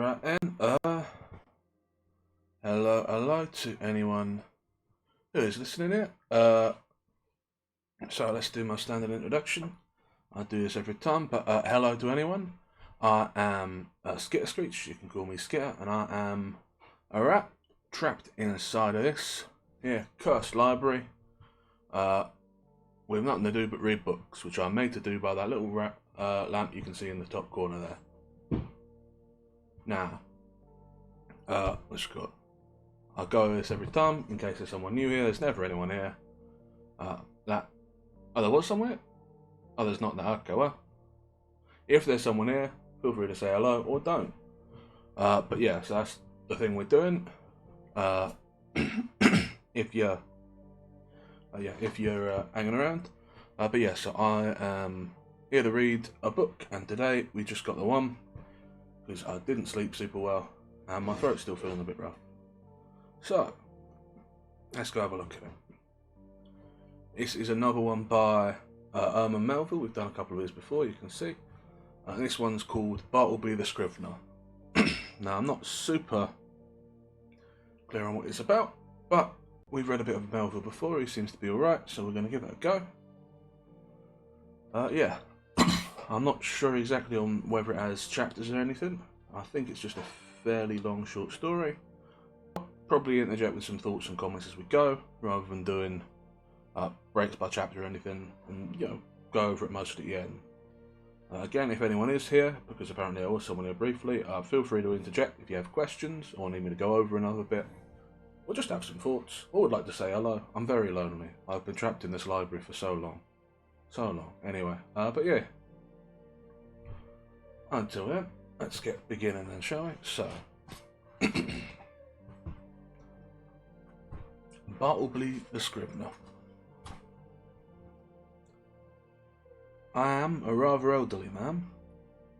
Alright, and hello to anyone who is listening here. So let's do my standard introduction. I do this every time, but hello to anyone. I am SkitterSkreetch, you can call me Skitter, and I am a rat trapped inside of this cursed library with nothing to do but read books, which I'm made to do by that little rat lamp you can see in the top corner there. Now, what's it called? I go over this every time in case there's someone new here. There's never anyone here. There was someone here? Oh, there's not now. Okay, well, if there's someone here, feel free to say hello or don't. But yeah, so that's the thing we're doing. If you're hanging around. But yeah, so I am here to read a book, and today we just got the one because I didn't sleep super well and my throat's still feeling a bit rough. So let's go have a look at it. This is another one by Herman Melville. We've done a couple of these before, you can see. This one's called Bartleby the Scrivener. Now, I'm not super clear on what it's about, but we've read a bit of Melville before. He seems to be alright, so we're going to give it a go. Yeah, I'm not sure exactly on whether it has chapters or anything. I think it's just a fairly long short story. I'll probably interject with some thoughts and comments as we go, rather than doing breaks by chapter or anything, and go over it mostly at the end. Again, if anyone is here, because apparently there was someone here briefly, feel free to interject if you have questions or need me to go over another bit, or just have some thoughts, or would like to say hello. I'm very lonely. I've been trapped in this library for so long. Anyway, but yeah. Until then, let's get beginning then, shall we? So, Bartleby the Scrivener. I am a rather elderly man.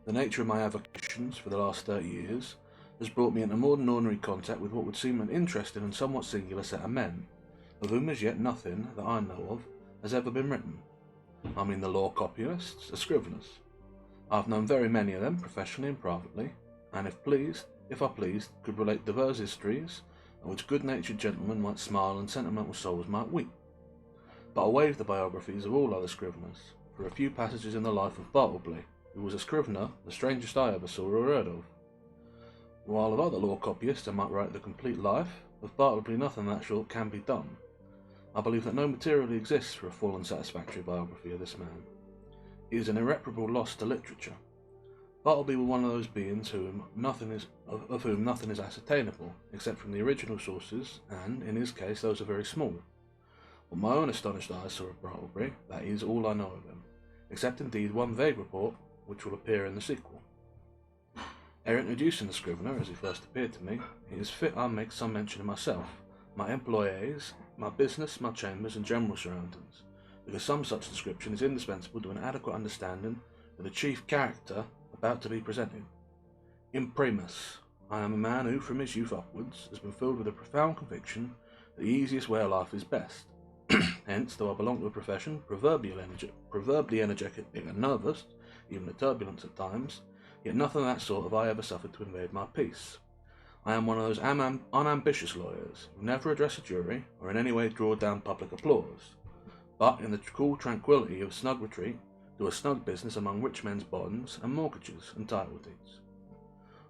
The nature of my avocations for the last 30 years has brought me into more than ordinary contact with what would seem an interesting and somewhat singular set of men, of whom as yet nothing that I know of has ever been written. I mean the law copyists, the scriveners. I've known very many of them, professionally and privately, and if I pleased, could relate diverse histories, at which good-natured gentlemen might smile and sentimental souls might weep. But I'll waive the biographies of all other scriveners, for a few passages in the life of Bartleby, who was a scrivener, the strangest I ever saw or heard of. While of other law copyists I might write the complete life, of Bartleby nothing of that sort can be done. I believe that no material exists for a full and satisfactory biography of this man. He is an irreparable loss to literature. Bartleby was one of those beings of whom nothing is ascertainable, except from the original sources, and, in his case, those are very small. What my own astonished eyes saw of Bartleby, that is all I know of him, except indeed one vague report, which will appear in the sequel. Ere introducing the scrivener as he first appeared to me, it is fit I make some mention of myself, my employees, my business, my chambers, and general surroundings, because some such description is indispensable to an adequate understanding of the chief character about to be presented. Imprimis, I am a man who, from his youth upwards, has been filled with a profound conviction that the easiest way of life is best. Hence, though I belong to a profession proverbially energetic and nervous, even at turbulence at times, yet nothing of that sort have I ever suffered to invade my peace. I am one of those unambitious lawyers who never address a jury or in any way draw down public applause, but in the cool tranquillity of snug retreat do a snug business among rich men's bonds and mortgages and title deeds.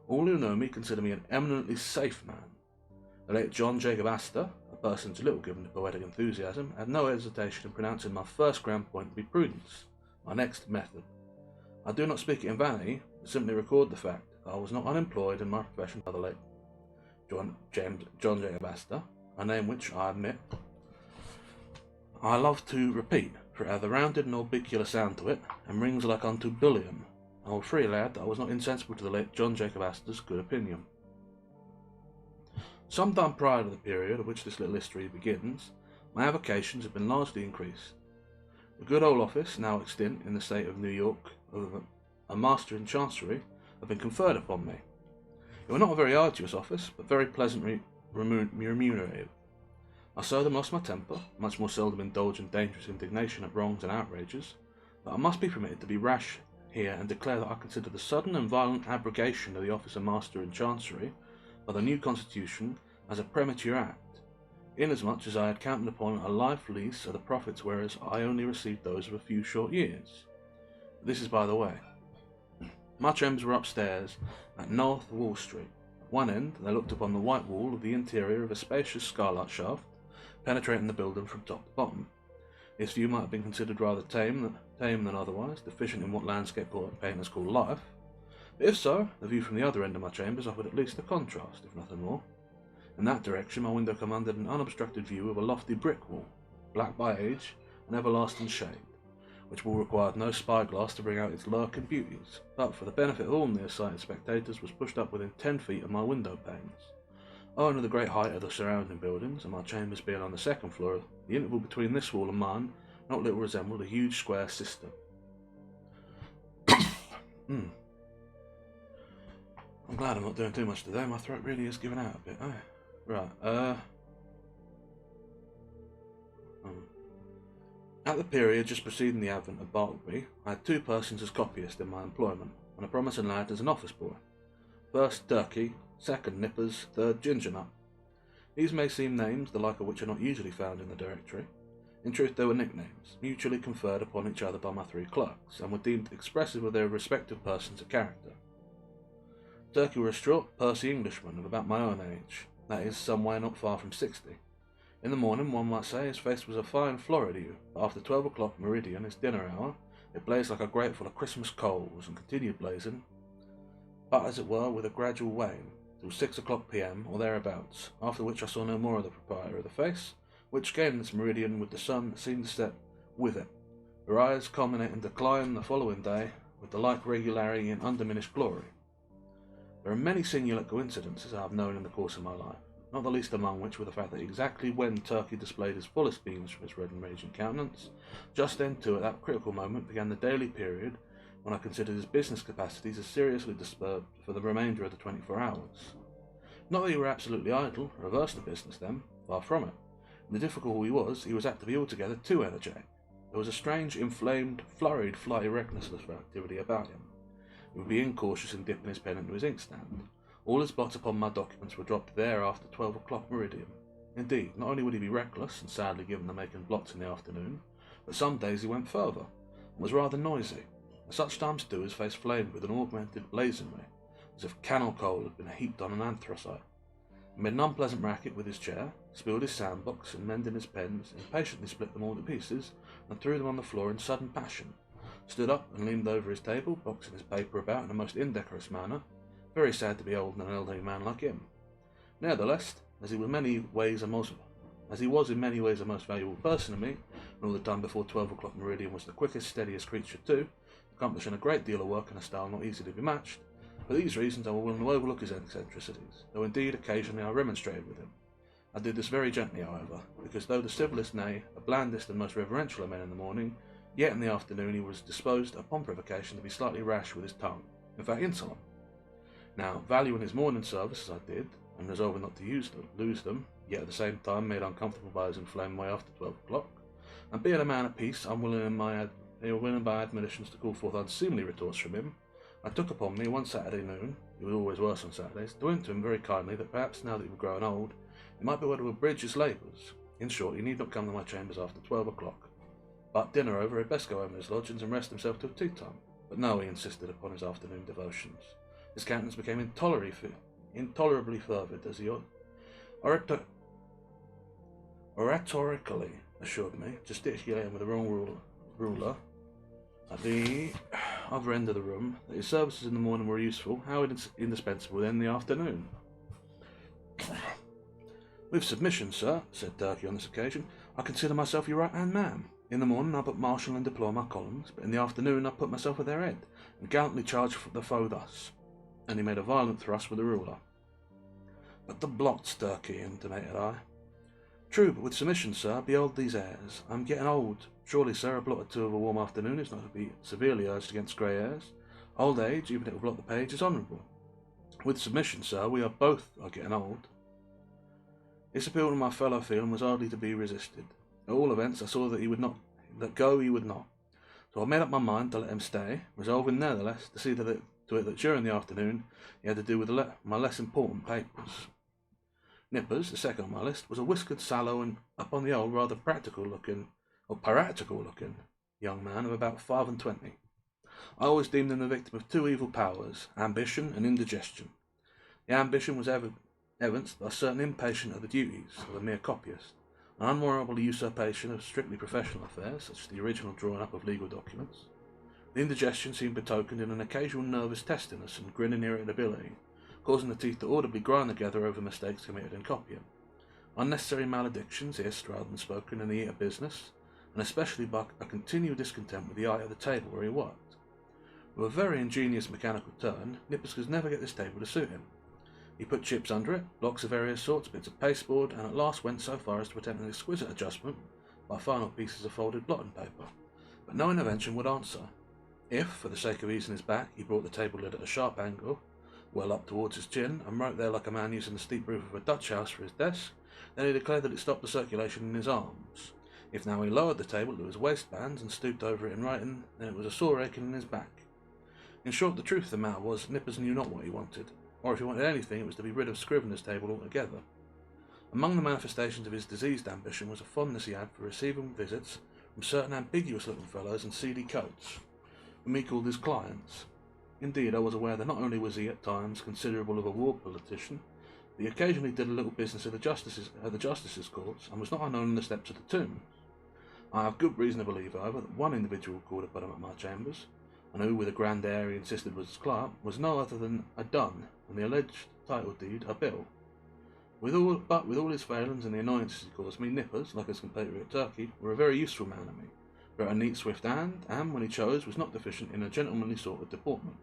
All who know me consider me an eminently safe man. The late John Jacob Astor, a person too little given to poetic enthusiasm, had no hesitation in pronouncing my first grand point to be prudence, my next method. I do not speak it in vanity, but simply record the fact that I was not unemployed in my profession by the late John Jacob Astor, a name which, I admit, I love to repeat, for it hath a rounded and orbicular sound to it, and rings like unto bullion. I will freely add that I was not insensible to the late John Jacob Astor's good opinion. Some time prior to the period at which this little history begins, my avocations had been largely increased. The good old office, now extant in the state of New York, of a Master in Chancery, had been conferred upon me. It was not a very arduous office, but very pleasantly remunerative. I seldom lost my temper, much more seldom indulged in dangerous indignation at wrongs and outrages, but I must be permitted to be rash here and declare that I consider the sudden and violent abrogation of the office of Master in Chancery by the new Constitution as a premature act, inasmuch as I had counted upon a life lease of the profits, whereas I only received those of a few short years. This is by the way. My chambers were upstairs at North Wall Street. At one end they looked upon the white wall of the interior of a spacious skylight shaft, penetrating the building from top to bottom. This view might have been considered rather tame than otherwise, deficient in what landscape painters call life. But if so, the view from the other end of my chambers offered at least a contrast, if nothing more. In that direction my window commanded an unobstructed view of a lofty brick wall, black by age and everlasting shade, which wall required no spyglass to bring out its lurking beauties, but for the benefit of all near-sighted spectators was pushed up within 10 feet of my window panes. Owing to the great height of the surrounding buildings, and my chambers being on the second floor, the interval between this wall and mine not little resembled a huge square cistern. I'm glad I'm not doing too much today. My throat really is giving out a bit. Oh, right. At the period just preceding the advent of Bartleby, I had 2 persons as copyists in my employment, and a promising lad as an office boy. First Turkey, second Nippers, third Ginger Nut. These may seem names, the like of which are not usually found in the directory. In truth, they were nicknames, mutually conferred upon each other by my 3 clerks, and were deemed expressive of their respective persons of character. Turkey were a straight, pursy Englishman of about my own age, that is, somewhere not far from 60. In the morning, one might say, his face was a fine florid hue, but after 12 o'clock meridian, his dinner hour, it blazed like a grate full of Christmas coals, and continued blazing, but as it were with a gradual wane, till 6 o'clock p.m. or thereabouts, after which I saw no more of the proprietor of the face, which gained its meridian with the sun that seemed to set with it, her eyes culminate in decline the following day, with the like regularity and undiminished glory. There are many singular coincidences I have known in the course of my life, not the least among which were the fact that exactly when Turkey displayed his fullest beams from his red and raging countenance, just then too at that critical moment began the daily period when I considered his business capacities as seriously disturbed for the remainder of the 24 hours. Not that he were absolutely idle, or averse to business then, far from it. The difficulty was, he was apt to be altogether too energetic. There was a strange, inflamed, flurried, flighty recklessness of activity about him. He would be incautious in dipping his pen into his inkstand. All his blots upon my documents were dropped there after 12 o'clock meridian. Indeed, not only would he be reckless, and sadly given to making blots in the afternoon, but some days he went further, and was rather noisy. At such times too his face flamed with an augmented blazonry, as if cannel coal had been heaped on an anthracite. He made an unpleasant racket with his chair, spilled his sandbox, and mending his pens, impatiently split them all to pieces, and threw them on the floor in sudden passion, stood up and leaned over his table, boxing his paper about in a most indecorous manner. Very sad to behold in an elderly man like him. Nevertheless, as he was in many ways a most valuable person to me, and all the time before 12 o'clock meridian was the quickest, steadiest creature too, accomplishing a great deal of work in a style not easy to be matched, for these reasons I was willing to overlook his eccentricities, though indeed occasionally I remonstrated with him. I did this very gently, however, because though the civilest, nay, the blandest and most reverential of men in the morning, yet in the afternoon he was disposed, upon provocation, to be slightly rash with his tongue, in fact insolent. Now, valuing his morning service as I did, and resolving not to lose them, yet at the same time made uncomfortable by his inflamed way after 12 o'clock, and being a man at peace, unwilling by admonitions to call forth unseemly retorts from him, I took upon me one Saturday noon, he was always worse on Saturdays, to hint to him very kindly that perhaps now that he was growing old, he might be able to abridge his labours. In short, he need not come to my chambers after 12 o'clock. But dinner over, he'd best go home to his lodgings and rest himself till tea time. But no, he insisted upon his afternoon devotions. His countenance became intolerably fervid as he oratorically assured me, gesticulating with the wrong ruler at the other end of the room, that his services in the morning were useful, how indispensable then in the afternoon. With submission, sir, said Turkey on this occasion, I consider myself your right-hand man. In the morning I but marshal and deploy my columns, but in the afternoon I put myself at their head, and gallantly charge the foe thus. And he made a violent thrust with the ruler. But the blots, Turkey, intimated I. True, but with submission, sir, behold these airs. I am getting old. Surely, sir, a blot or two of a warm afternoon is not to be severely urged against grey hairs. Old age, even if it will blot the page, is honourable. With submission, sir, we are both getting old. This appeal to my fellow feeling was hardly to be resisted. At all events, I saw that he would not. So I made up my mind to let him stay, resolving nevertheless to see that during the afternoon he had to do with my less important papers. Nippers, the second on my list, was a whiskered, sallow, and up on the old, rather practical-looking young man of about 25. I always deemed him the victim of two evil powers, ambition and indigestion. The ambition was evinced by a certain impatience of the duties of a mere copyist, an unwarrantable usurpation of strictly professional affairs, such as the original drawing up of legal documents. The indigestion seemed betokened in an occasional nervous testiness and grinning irritability, causing the teeth to audibly grind together over mistakes committed in copying. Unnecessary maledictions hissed rather than spoken in the heat of business, and especially by a continual discontent with the height of the table where he worked. With a very ingenious mechanical turn, Nippers could never get this table to suit him. He put chips under it, blocks of various sorts, bits of pasteboard, and at last went so far as to attempt an exquisite adjustment by final pieces of folded blotting paper. But no intervention would answer. If, for the sake of easing his back, he brought the table lid at a sharp angle, well up towards his chin, and wrote there like a man using the steep roof of a Dutch house for his desk, then he declared that it stopped the circulation in his arms. If now he lowered the table to his waistbands and stooped over it in writing, then it was a sore aching in his back. In short, the truth of the matter was, Nippers knew not what he wanted, or if he wanted anything, it was to be rid of Scrivener's table altogether. Among the manifestations of his diseased ambition was a fondness he had for receiving visits from certain ambiguous-looking fellows in seedy coats, whom he called his clients. Indeed, I was aware that not only was he at times considerable of a war politician, but he occasionally did a little business at the justices' courts, and was not unknown in the steps of the tombs. I have good reason to believe, however, that one individual called upon him at my chambers, and who, with a grand air he insisted was his clerk, was no other than a dun, and the alleged title deed a bill. With all his failings and the annoyances he caused me, Nippers, like his compatriot Turkey, were a very useful man to me, wrote a neat, swift hand, and, when he chose, was not deficient in a gentlemanly sort of deportment.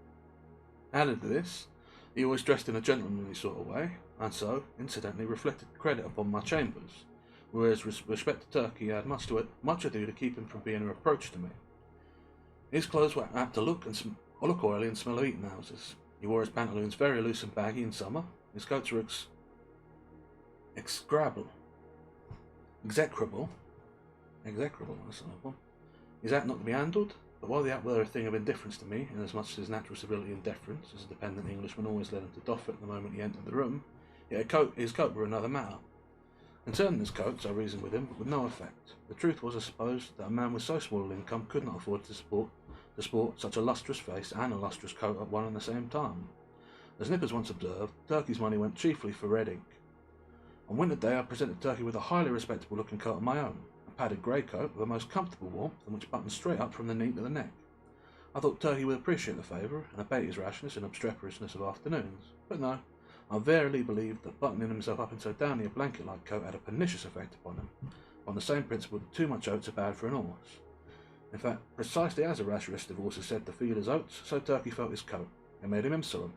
Added to this, he always dressed in a gentlemanly sort of way, and so, incidentally, reflected credit upon my chambers, whereas with respect to Turkey, I had much ado to keep him from being a reproach to me. His clothes were apt to look oily and smell of eating houses. He wore his pantaloons very loose and baggy in summer. His coats were execrable. That's another one. His hat not to be handled, but while the hat were a thing of indifference to me, inasmuch as his natural civility and deference, as a dependent Englishman always led him to doff it the moment he entered the room, yet his coat were another matter. Concerning his coats, I reasoned with him, but with no effect. The truth was, I suppose, that a man with so small an income could not afford to sport such a lustrous face and a lustrous coat at one and the same time. As Nippers once observed, Turkey's money went chiefly for red ink. On winter day I presented Turkey with a highly respectable looking coat of my own, a padded grey coat with a most comfortable warmth and which buttoned straight up from the knee to the neck. I thought Turkey would appreciate the favour and abate his rashness and obstreperousness of afternoons, but no, I verily believed that buttoning himself up in so downy a blanket-like coat had a pernicious effect upon him, on the same principle that too much oats are bad for an horse. In fact, precisely as a rationalist of horses said to feel his oats, so Turkey felt his coat. It made him insolent.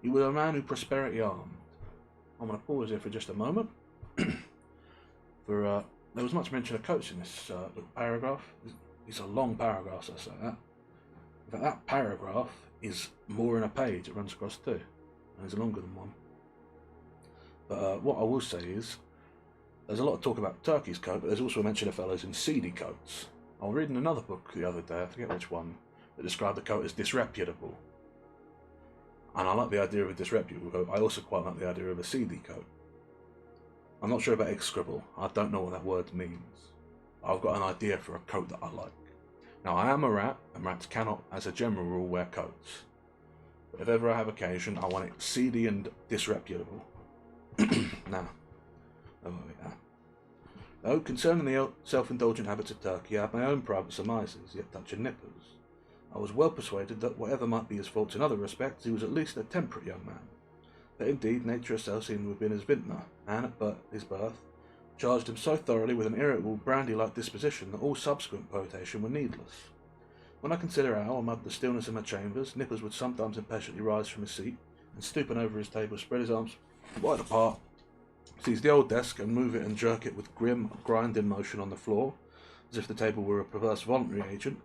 He was a man who prosperity armed. I'm going to pause here for just a moment. There was much mention of coats in this little paragraph. It's a long paragraph, so I say that. In fact, that paragraph is more than a page. It runs across two, and it's longer than one. But what I will say is, there's a lot of talk about Turkey's coat, but there's also a mention of fellows in seedy coats. I was reading another book the other day, I forget which one, that described the coat as disreputable. And I like the idea of a disreputable coat. I also quite like the idea of a seedy coat. I'm not sure about execrable. I don't know what that word means. I've got an idea for a coat that I like. Now, I am a rat, and rats cannot, as a general rule, wear coats. But if ever I have occasion, I want it seedy and disreputable. Now, though, concerning the self-indulgent habits of Turkey, I have my own private surmises, yet touching Nippers. I was well persuaded that whatever might be his faults in other respects, he was at least a temperate young man. That indeed nature herself seemed to have been his vintner, and at his birth charged him so thoroughly with an irritable, brandy-like disposition that all subsequent quotation were needless. When I consider how, amid the stillness of my chambers, Nippers would sometimes impatiently rise from his seat, and stooping over his table, spread his arms wide apart, seize the old desk, and move it and jerk it with grim, grinding motion on the floor, as if the table were a perverse voluntary agent,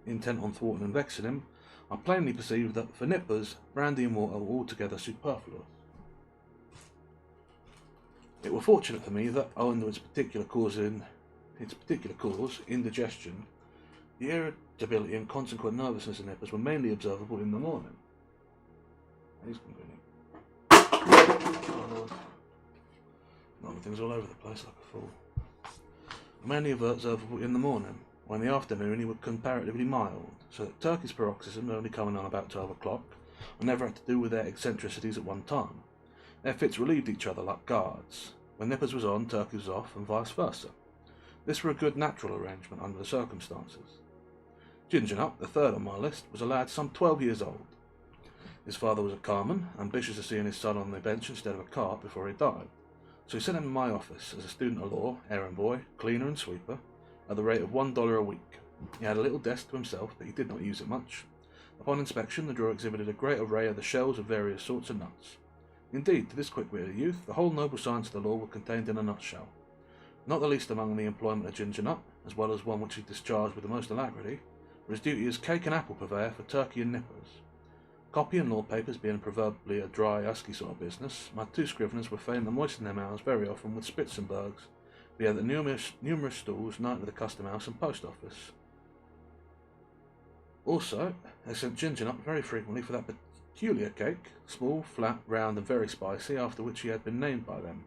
intent on thwarting and vexing him, I plainly perceived that, for Nippers, brandy and water were altogether superfluous. It were fortunate for me that, owing to its particular cause, indigestion, The irritability and consequent nervousness in Nippers were mainly observable in the morning. He's convenient. Oh Lord. Knocking things all over the place like a fool. Mainly observable in the morning, while in the afternoon he was comparatively mild, so that Turkey's paroxysm, only coming on about 12 o'clock, and never had to do with their eccentricities at one time. Their fits relieved each other like guards. When Nippers was on, Turkey was off, and vice versa. This were a good natural arrangement under the circumstances. Ginger Nut, the third on my list, was a lad some 12 years old. His father was a carman, ambitious of seeing his son on the bench instead of a cart before he died, so he sent him to my office as a student of law, errand boy, cleaner and sweeper, at the rate of $1 a week. He had a little desk to himself, but he did not use it much. Upon inspection, the drawer exhibited a great array of the shells of various sorts of nuts. Indeed, to this quick-witted youth, the whole noble science of the law were contained in a nutshell. Not the least among the employment of Ginger Nut, as well as one which he discharged with the most alacrity, were his duty as cake and apple purveyor for Turkey and Nippers. Copy and law papers being proverbially a dry, husky sort of business, my two scriveners were fain to moisten their mouths very often with Spitzenbergs, via the numerous stalls night to the custom house and post office. Also, they sent Ginger Nut very frequently for that peculiar cake, small, flat, round, and very spicy, after which he had been named by them.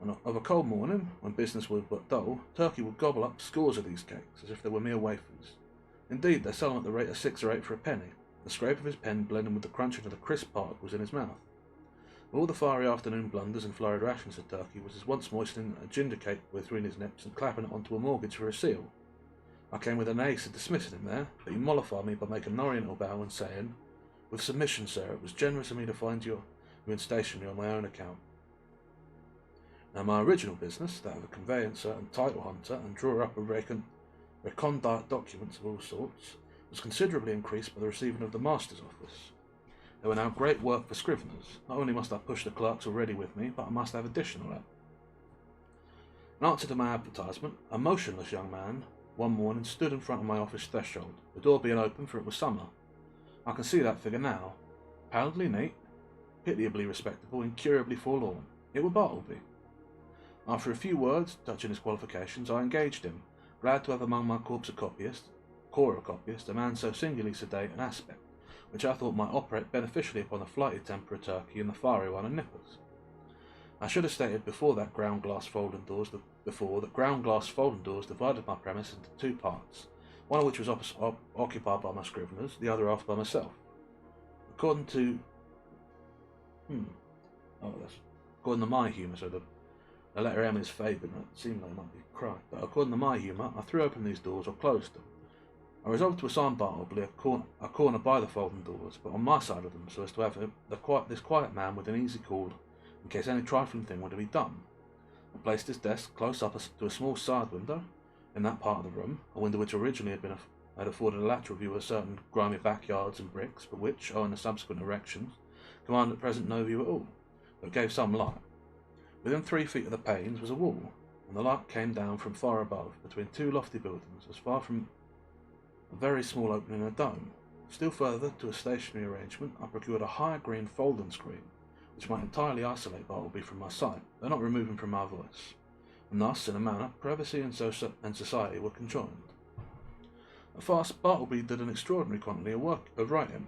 And of a cold morning, when business was but dull, Turkey would gobble up scores of these cakes, as if they were mere wafers. Indeed, they sell them at the rate of 6 or 8 for a penny, the scrape of his pen blending with the crunching of the crisp particles in his mouth. All the fiery afternoon blunders and flurried rations of Turkey was his once moistening a ginger cake between his nips and clapping it onto a mortgage for a seal. I came with an ace of dismissing him there, but he mollified me by making an oriental bow and saying, "With submission, sir, it was generous of me to find you in stationery on my own account." Now my original business, that of a conveyancer and title hunter and drawer up of recondite documents of all sorts, was considerably increased by the receiving of the master's office. There were now great work for scriveners. Not only must I push the clerks already with me, but I must have additional help. In answer to my advertisement, a motionless young man one morning stood in front of my office threshold, the door being open, for it was summer. I can see that figure now, pallidly neat, pitiably respectable, incurably forlorn. It were Bartleby. After a few words touching his qualifications, I engaged him, glad to have among my corps of copyists a man so singularly sedate an aspect, which I thought might operate beneficially upon the flighty temper of Turkey and the fiery one of Nippers. I should have stated before that ground glass folding doors divided my premise into 2 parts, one of which was occupied by my scriveners, the other half by myself. According to my humour, so the letter M is favoured, and it seemed like it might be correct, but according to my humour, I threw open these doors or closed them. I resolved to assign Bartleby a corner by the folding doors, but on my side of them, so as to have this quiet man with an easy call in case any trifling thing were to be done. I placed his desk close up to a small side window in that part of the room, a window which originally had afforded a lateral view of certain grimy backyards and bricks, but which, owing to subsequent erections, commanded at present no view at all, but gave some light. Within 3 feet of the panes was a wall, and the light came down from far above, between 2 lofty buildings, as far from a very small opening in a dome. Still further, to a stationary arrangement, I procured a high green folding screen, which might entirely isolate Bartleby from my sight, though not remove him from my voice. And thus, in a manner, privacy and society were conjoined. At first, Bartleby did an extraordinary quantity of writing.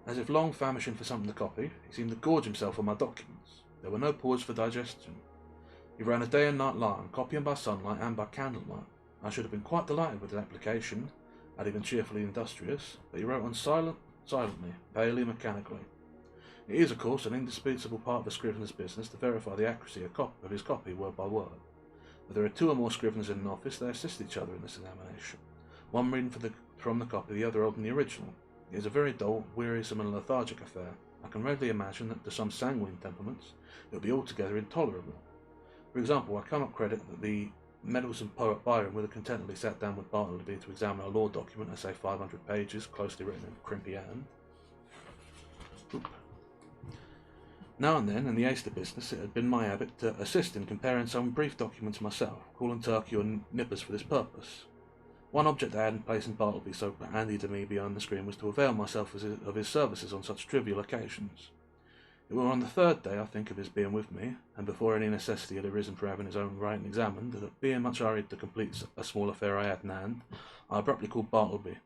As if long famishing for something to copy, he seemed to gorge himself on my documents. There were no pause for digestion. He ran a day and night line, copying by sunlight and by candlelight. I should have been quite delighted with his application, had he been cheerfully industrious, but he wrote on silently, palely, mechanically. It is, of course, an indispensable part of a scrivener's business to verify the accuracy of his copy word by word. If there are 2 or more scriveners in an office, they assist each other in this examination, one reading from the copy, the other holding the original. It is a very dull, wearisome, and lethargic affair. I can readily imagine that to some sanguine temperaments it would be altogether intolerable. For example, I cannot credit that the meddlesome poet Byron would have contentedly sat down with Bartleby to examine a law document of say 500 pages, closely written in crimpy hand. Now and then, in the Easter business, it had been my habit to assist in comparing some brief documents myself, calling Turkey or Nippers for this purpose. One object I had in placing Bartleby so handy to me behind the screen was to avail myself of his services on such trivial occasions. It were on the third day, I think, of his being with me, and before any necessity had arisen for having his own writing examined, that being much hurried to complete a small affair I had in hand, I abruptly called Bartleby.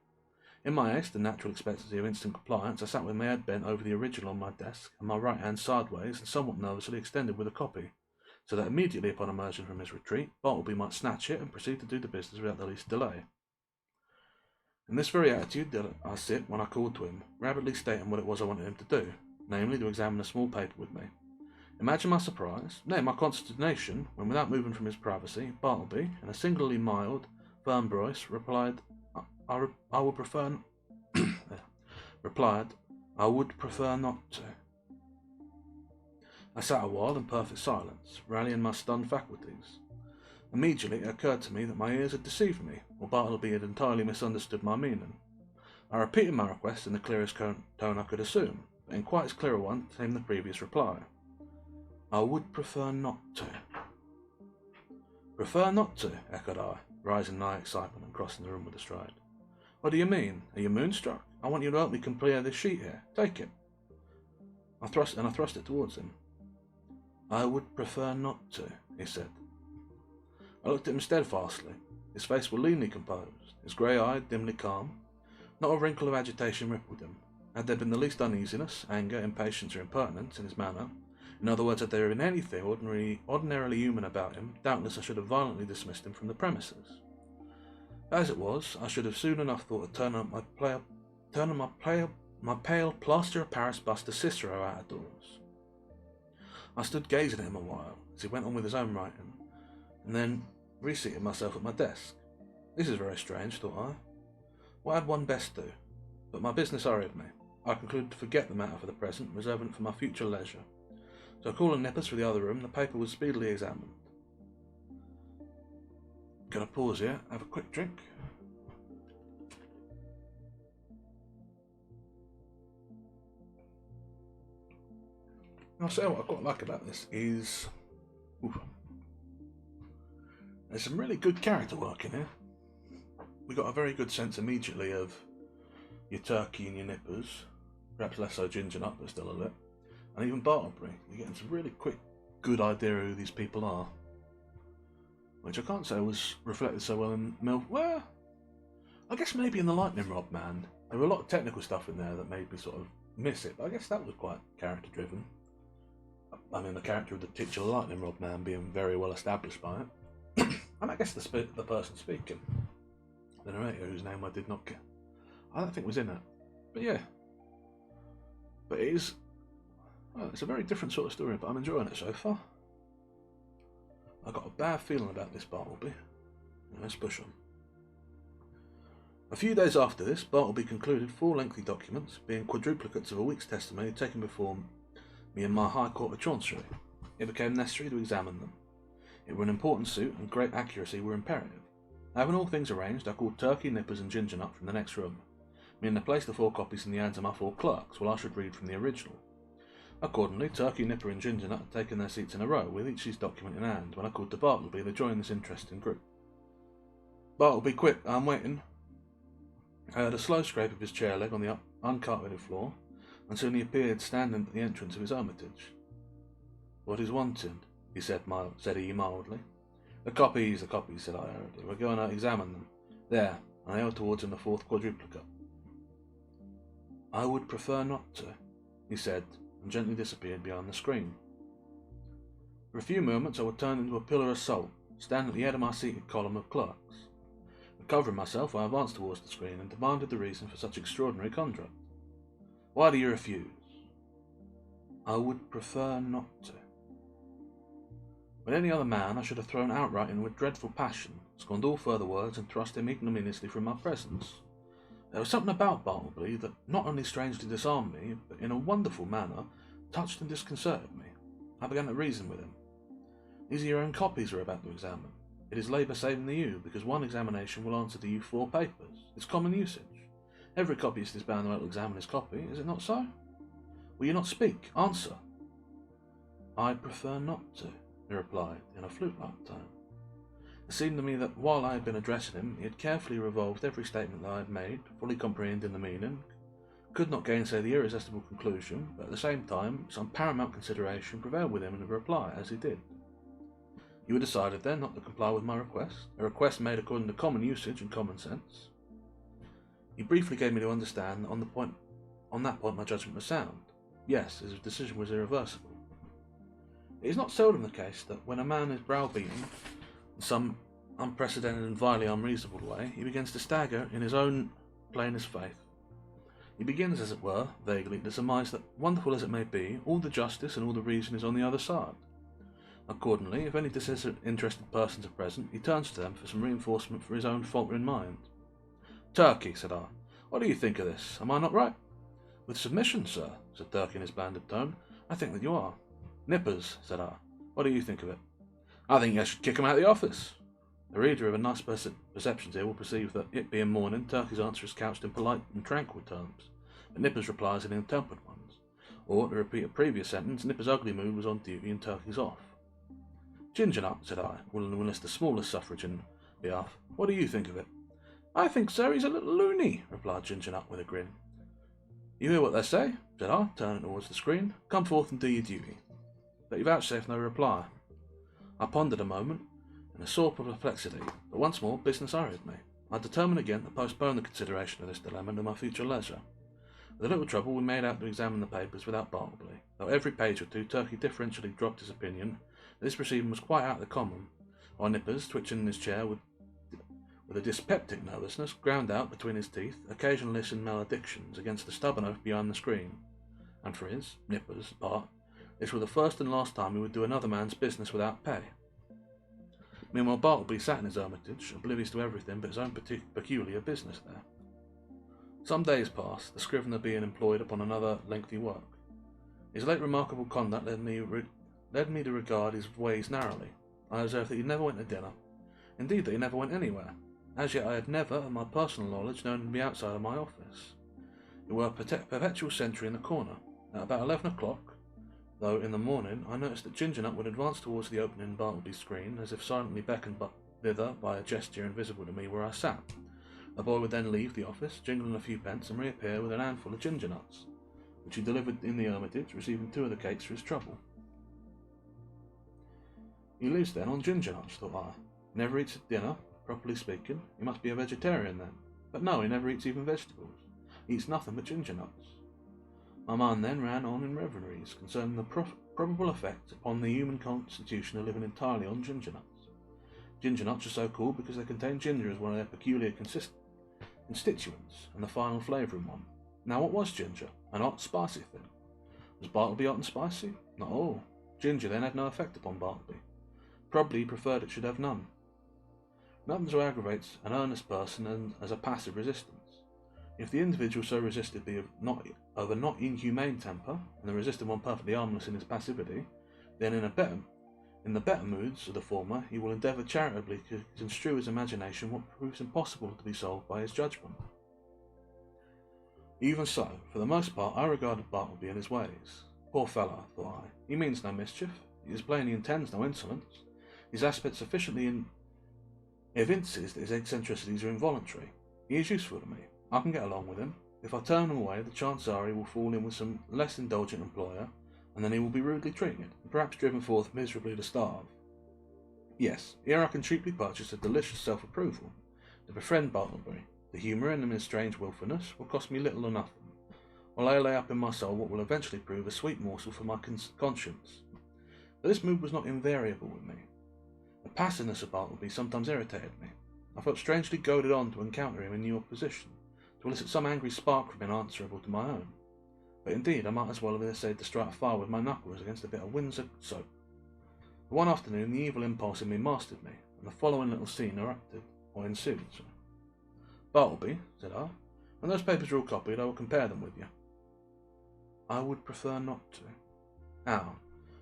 In my haste and natural expectancy of instant compliance, I sat with my head bent over the original on my desk, and my right hand sideways and somewhat nervously extended with a copy, so that immediately upon emerging from his retreat, Bartleby might snatch it and proceed to do the business without the least delay. In this very attitude did I sit when I called to him, rapidly stating what it was I wanted him to do, namely to examine a small paper with me. Imagine my surprise, nay, my consternation, when without moving from his privacy, Bartleby, in a singularly mild, firm voice, replied, I would prefer not to. I sat a while in perfect silence, rallying my stunned faculties. Immediately it occurred to me that my ears had deceived me, or Bartleby had entirely misunderstood my meaning. I repeated my request in the clearest tone I could assume, but in quite as clear a one came the previous reply. I would prefer not to. Prefer not to, echoed I, rising in my excitement and crossing the room with a stride. What do you mean? Are you moonstruck? I want you to help me clear this sheet here. Take it. I thrust it towards him. I would prefer not to, he said. I looked at him steadfastly. His face was leanly composed, his grey-eyed, dimly calm. Not a wrinkle of agitation rippled him. Had there been the least uneasiness, anger, impatience, or impertinence in his manner, in other words, had there been anything ordinarily human about him, doubtless I should have violently dismissed him from the premises. As it was, I should have soon enough thought of turning my pale plaster of Paris bust of Cicero out of doors. I stood gazing at him a while as he went on with his own writing, and then reseated myself at my desk. This is very strange, thought I. What had one best do? But my business hurried me. I concluded to forget the matter for the present, reserving it for my future leisure. So calling Nippers for the other room, the paper was speedily examined. Gonna pause here, have a quick drink. I'll say what I quite like about this is there's some really good character work in here. We got a very good sense immediately of your Turkey and your Nippers, perhaps less so Ginger Nut, but still a bit. And even Bartleby, you're getting some really quick, good idea of who these people are. Which I can't say was reflected so well in Melville. Well, I guess maybe in the Lightning Rod Man. There were a lot of technical stuff in there that made me sort of miss it, but I guess that was quite character driven. I mean, the character of the titular Lightning Rod Man being very well established by it. And I guess the person speaking, the narrator whose name I did not get, I don't think was in it. But yeah. But it is, well, it's a very different sort of story, but I'm enjoying it so far. I got a bad feeling about this Bartleby. Let's push on. A few days after this, Bartleby concluded 4 lengthy documents, being quadruplicates of a week's testimony taken before me in my High Court of Chancery. It became necessary to examine them. It were an important suit, and great accuracy were imperative. Having all things arranged, I called Turkey, Nippers, and Ginger Nut from the next room, meaning to place the 4 copies in the hands of my 4 clerks, while I should read from the original. Accordingly, Turkey, Nipper, and Ginger Nut had taken their seats in a row, with each his document in hand, when I called to Bartleby to join this interesting group. Bartleby, quick, I'm waiting. I heard a slow scrape of his chair leg on the uncarpeted floor, and soon he appeared standing at the entrance of his hermitage. What is wanted? He said he mildly. The copies, said I hurriedly. We're going to examine them. There, and I held towards him the 4th quadruplicate. I would prefer not to, he said, and gently disappeared behind the screen. For a few moments I would turn into a pillar of salt, stand at the head of my seated column of clerks. Recovering myself, I advanced towards the screen and demanded the reason for such extraordinary conduct. Why do you refuse? I would prefer not to. With any other man, I should have thrown outright in with dreadful passion, scorned all further words, and thrust him ignominiously from my presence. There was something about Bartleby that not only strangely disarmed me, but in a wonderful manner touched and disconcerted me. I began to reason with him. These are your own copies we're about to examine. It is labour saving to you, because one examination will answer to you 4 papers. It's common usage. Every copyist is bound to examine his copy, is it not so? Will you not speak? Answer. I prefer not to, he replied, in a flute-like tone. It seemed to me that while I had been addressing him, he had carefully revolved every statement that I had made, fully comprehending the meaning, could not gainsay the irresistible conclusion, but at the same time some paramount consideration prevailed with him in the reply, as he did. You had decided, then, not to comply with my request, a request made according to common usage and common sense. He briefly gave me to understand that on that point my judgment was sound. Yes, his decision was irreversible. It is not seldom the case that when a man is browbeaten in some unprecedented and vilely unreasonable way, he begins to stagger in his own plainest faith. He begins, as it were, vaguely to surmise that, wonderful as it may be, all the justice and all the reason is on the other side. Accordingly, if any disinterested persons are present, he turns to them for some reinforcement for his own faltering mind. "Turkey," said I, "what do you think of this? Am I not right?" "With submission, sir," said Turkey in his blanded tone, "I think that you are." "Nippers," said I, "what do you think of it?" "I think I should kick him out of the office." The reader of a nice perceptions here will perceive that, it being morning, Turkey's answer is couched in polite and tranquil terms, but Nippers replies in ill-tempered ones. Or, to repeat a previous sentence, Nippers' ugly mood was on duty and Turkey's off. "Ginger Nut," said I, willing to enlist the smallest suffrage in behalf, "what do you think of it?" "I think, sir, he's a little loony," replied Ginger Nut with a grin. "You hear what they say," said I, turning towards the screen. "Come forth and do your duty." But he vouchsafed no reply. I pondered a moment, in a sore perplexity, but once more business hurried me. I determined again to postpone the consideration of this dilemma to my future leisure. With a little trouble we made out to examine the papers without Bartleby, though every page or two Turkey differentially dropped his opinion that this proceeding was quite out of the common, while Nippers, twitching in his chair with a dyspeptic nervousness, ground out between his teeth occasional listened maledictions against the stubborn oaf behind the screen. And for his, Nippers' part, this was the first and last time he would do another man's business without pay. Meanwhile Bartleby sat in his hermitage, oblivious to everything but his own peculiar business there. Some days passed, the Scrivener being employed upon another lengthy work. His late remarkable conduct led me to regard his ways narrowly. I observed that he never went to dinner, indeed that he never went anywhere. As yet I had never, of my personal knowledge, known him to be outside of my office. He wore a perpetual sentry in the corner. At about 11 o'clock, though in the morning, I noticed that Ginger Nut would advance towards the opening in Bartleby's screen, as if silently beckoned thither by a gesture invisible to me where I sat. The boy would then leave the office, jingling a few pence, and reappear with an handful of ginger nuts, which he delivered in the hermitage, receiving 2 of the cakes for his trouble. "He lives then on ginger nuts," thought I. "Never eats at dinner, properly speaking. He must be a vegetarian then. But no, he never eats even vegetables. He eats nothing but ginger nuts." My mind then ran on in reveries concerning the probable effect upon the human constitution of living entirely on ginger nuts. Ginger nuts are so called because they contain ginger as one of their peculiar constituents, and the final flavouring one. Now what was ginger? An hot, spicy thing. Was Bartleby hot and spicy? Not at all. Ginger then had no effect upon Bartleby. Probably he preferred it should have none. Nothing so aggravates an earnest person as a passive resistance. If the individual so resisted be of a not inhumane temper, and the resisted one perfectly harmless in his passivity, then in the better moods of the former he will endeavour charitably to construe his imagination what proves impossible to be solved by his judgment. Even so, for the most part I regarded Bartleby and his ways. Poor fellow, thought I, he means no mischief, he is plain he intends no insolence, his aspect sufficiently evinces that his eccentricities are involuntary. He is useful to me. I can get along with him. If I turn him away, the chances are he will fall in with some less indulgent employer, and then he will be rudely treated, and perhaps driven forth miserably to starve. Yes, here I can cheaply purchase a delicious self-approval. To befriend Bartleby, to humour him in his strange wilfulness, will cost me little or nothing, while I lay up in my soul what will eventually prove a sweet morsel for my conscience. But this mood was not invariable with me. The passiveness of Bartleby sometimes irritated me. I felt strangely goaded on to encounter him in new opposition, to elicit some angry spark from him answerable to my own. But indeed I might as well have essayed to strike fire with my knuckles against a bit of Windsor soap. But one afternoon the evil impulse in me mastered me, and the following little scene ensued. "Bartleby," said I, "when those papers are all copied I will compare them with you." "I would prefer not to." "How?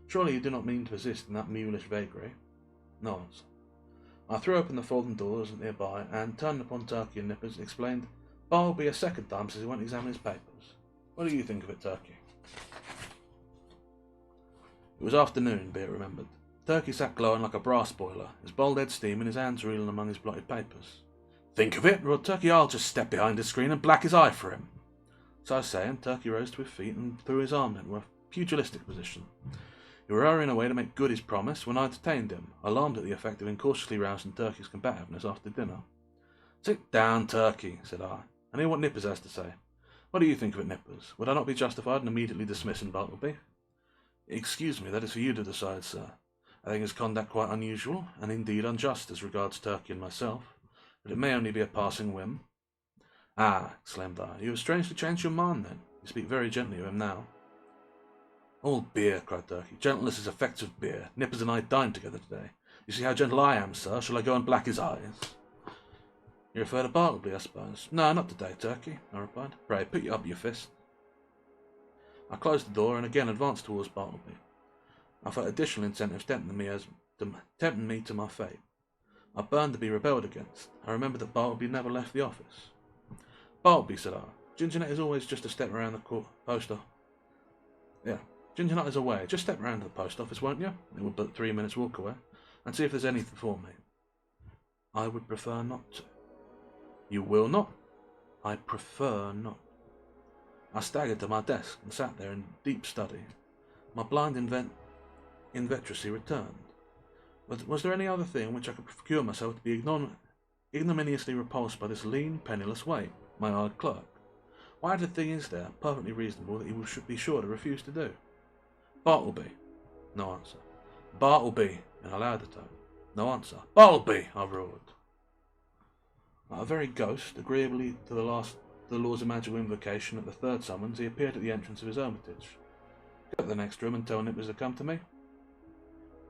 Surely you do not mean to persist in that mulish vagary?" "No answer." I threw open the folding doors nearby, and, turning upon Turkey and Nippers, explained, "Bartleby a second time says he won't examine his papers. What do you think of it, Turkey?" It was afternoon, be it remembered. Turkey sat glowing like a brass boiler, his bald head steaming, his hands reeling among his blotted papers. "Think of it?" roared Turkey. "I'll just step behind his screen and black his eye for him." So saying, Turkey rose to his feet and threw his arm into a pugilistic position. He were hurrying away to make good his promise when I detained him, alarmed at the effect of incautiously rousing Turkey's combativeness after dinner. "Sit down, Turkey," said I, "and hear what Nippers has to say. What do you think of it, Nippers? Would I not be justified in immediately dismissing Bartleby?" "Excuse me, that is for you to decide, sir. I think his conduct quite unusual, and indeed unjust as regards Turkey and myself, but it may only be a passing whim." "Ah," exclaimed I, "you have strangely changed your mind, then. You speak very gently of him now." "All beer," cried Turkey. "Gentleness is effects of beer. Nippers and I dined together today. You see how gentle I am, sir. Shall I go and black his eyes?" "You refer to Bartleby, I suppose?" "No, not today, Turkey," I replied. "Pray, put up your fist." I closed the door and again advanced towards Bartleby. I felt additional incentives tempting me to my fate. I burned to be rebelled against. I remembered that Bartleby never left the office. "Bartleby," said I, "Ginger Nut is always just a step around the post office." "Yeah, Ginger Nut is away. Just step round to the post office, won't you? It will but 3 minutes walk away, and see if there's anything for me." "I would prefer not to." "You will not?" "I prefer not." I staggered to my desk and sat there in deep study. My blind inveteracy returned. Was there any other thing in which I could procure myself to be ignominiously repulsed by this lean, penniless waif, my hired clerk? Why the thing is there, perfectly reasonable, that he should be sure to refuse to do? "Bartleby." No answer. "Bartleby," in a louder tone. No answer. "Bartleby," I roared. Like a very ghost, agreeably to the law's imaginable invocation at the third summons, he appeared at the entrance of his hermitage. "Go to the next room and tell Nippers to come to me."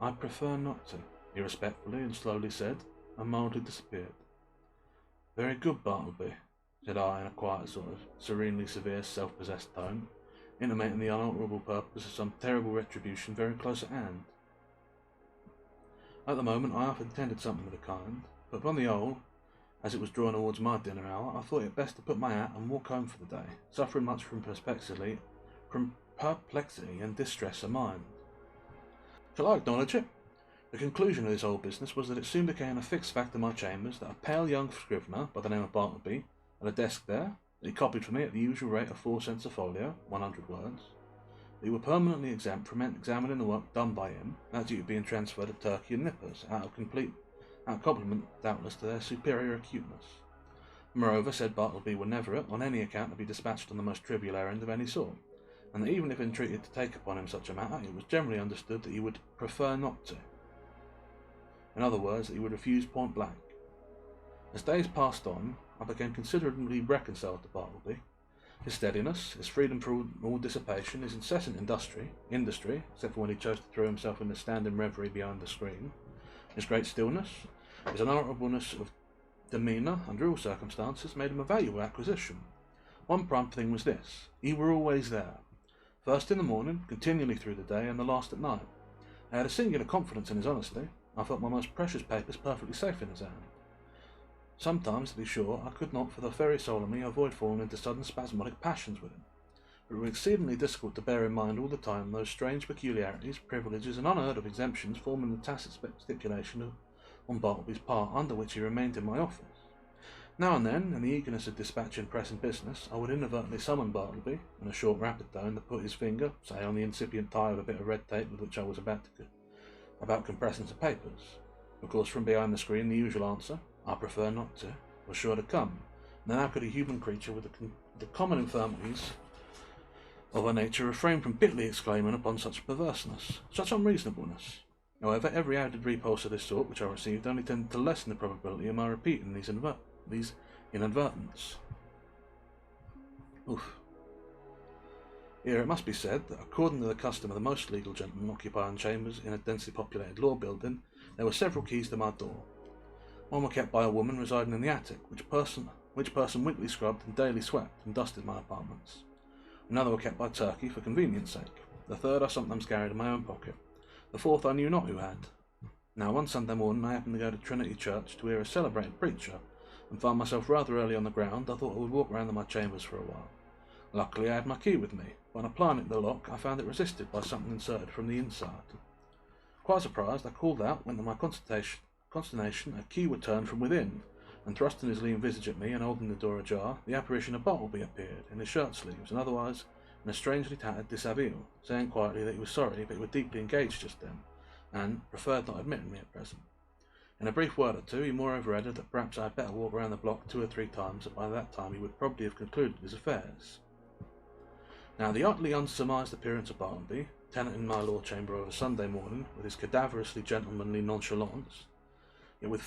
"I prefer not to," he respectfully and slowly said, and mildly disappeared. "Very good, Bartleby," said I in a quiet sort of serenely severe, self-possessed tone, intimating the unalterable purpose of some terrible retribution very close at hand. At the moment I half intended something of the kind, but upon the whole, as it was drawing towards my dinner hour, I thought it best to put my hat and walk home for the day, suffering much from perplexity and distress of mind. Shall I acknowledge it? The conclusion of this whole business was that it soon became a fixed fact in my chambers that a pale young scrivener by the name of Bartleby had a desk there, that he copied for me at the usual rate of 4 cents a folio, 100 words, that he were permanently exempt from examining the work done by him, that duty being transferred to Turkey and Nippers, out of compliment doubtless to their superior acuteness. Moreover, said Bartleby were never, on any account, to be dispatched on the most trivial errand of any sort, and that even if entreated to take upon him such a matter, it was generally understood that he would prefer not to. In other words, that he would refuse point blank. As days passed on, I became considerably reconciled to Bartleby. His steadiness, his freedom from all dissipation, his incessant industry, except for when he chose to throw himself into standing reverie behind the screen, his great stillness, his unalterableness of demeanour under all circumstances, made him a valuable acquisition. One prime thing was this: he were always there, first in the morning, continually through the day, and the last at night. I had a singular confidence in his honesty. I felt my most precious papers perfectly safe in his hand. Sometimes, to be sure, I could not, for the very soul of me, avoid falling into sudden spasmodic passions with him, but it was exceedingly difficult to bear in mind all the time those strange peculiarities, privileges, and unheard-of exemptions forming the tacit stipulation on Bartleby's part, under which he remained in my office. Now and then, in the eagerness of dispatching pressing business, I would inadvertently summon Bartleby, in a short rapid tone, to put his finger, say, on the incipient tie of a bit of red tape with which I was about compressing some papers. Of course, from behind the screen, the usual answer, "I prefer not to," was sure to come. And then how could a human creature with the common infirmities of her nature refrain from bitterly exclaiming upon such perverseness, such unreasonableness? However, every added repulse of this sort which I received only tended to lessen the probability of my repeating these inadvertents. Oof. Here it must be said that, according to the custom of the most legal gentlemen occupying chambers in a densely populated law building, there were several keys to my door. One were kept by a woman residing in the attic, which person weekly scrubbed and daily swept and dusted my apartments. Another were kept by Turkey for convenience sake. The third I sometimes carried in my own pocket. The fourth I knew not who had. Now, one Sunday morning I happened to go to Trinity Church to hear a celebrated preacher, and found myself rather early on the ground. I thought I would walk round to my chambers for a while. Luckily I had my key with me, but on applying it to the lock I found it resisted by something inserted from the inside. Quite surprised, I called out, when to my consternation a key were turned from within, and thrusting his lean visage at me and holding the door ajar, the apparition of Bartleby appeared, in his shirt sleeves, and otherwise in a strangely tattered dishabille, saying quietly that he was sorry but he was deeply engaged just then, and preferred not admitting me at present. In a brief word or two, he moreover added that perhaps I had better walk round the block 2 or 3 times, that by that time he would probably have concluded his affairs. Now, the utterly unsurmised appearance of Bartleby, tenant in my law chamber of a Sunday morning, with his cadaverously gentlemanly nonchalance, yet with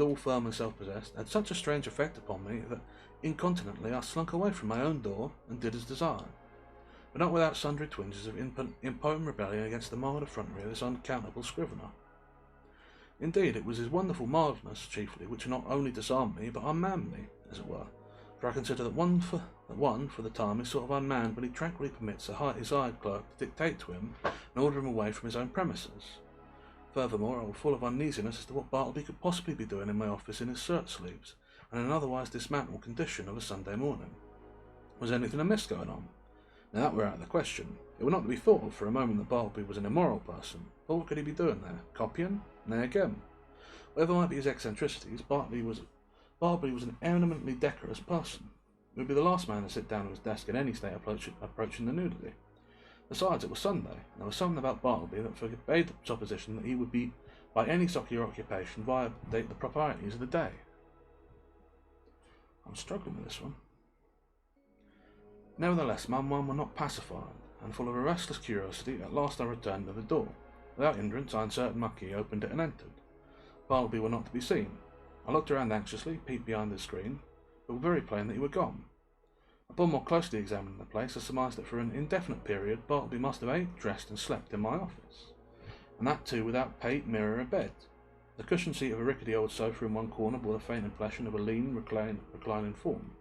all firm and self-possessed, had such a strange effect upon me that incontinently I slunk away from my own door and did as desired, but not without sundry twinges of impotent rebellion against the mild effrontery of this unaccountable Scrivener. Indeed, it was his wonderful mildness, chiefly, which not only disarmed me, but unmanned me, as it were, for I consider that one, for the time, is sort of unmanned when he tranquilly permits his hired clerk to dictate to him and order him away from his own premises. Furthermore, I was full of uneasiness as to what Bartleby could possibly be doing in my office in his shirt sleeves, and in an otherwise dismantled condition of a Sunday morning. Was anything amiss going on? Now that were out of the question. It would not to be thought of for a moment that Bartleby was an immoral person, but what could he be doing there? Copying? Nay again. Whatever might be his eccentricities, Bartleby was an eminently decorous person. He would be the last man to sit down at his desk in any state approaching the nudity. Besides, it was Sunday, and there was something about Bartleby that forbade the supposition that he would be, by any secular occupation, violate the proprieties of the day. I'm struggling with this one. Nevertheless, my mind was not pacified, and full of a restless curiosity, at last I returned to the door. Without hindrance, I inserted my key, opened it, and entered. Bartleby were not to be seen. I looked around anxiously, peeped behind the screen, but it was very plain that he were gone. Upon more closely examining the place, I surmised that for an indefinite period Bartleby must have ate, dressed, and slept in my office, and that too without pate, mirror, or bed. The cushioned seat of a rickety old sofa in one corner bore the faint impression of a lean, reclining form.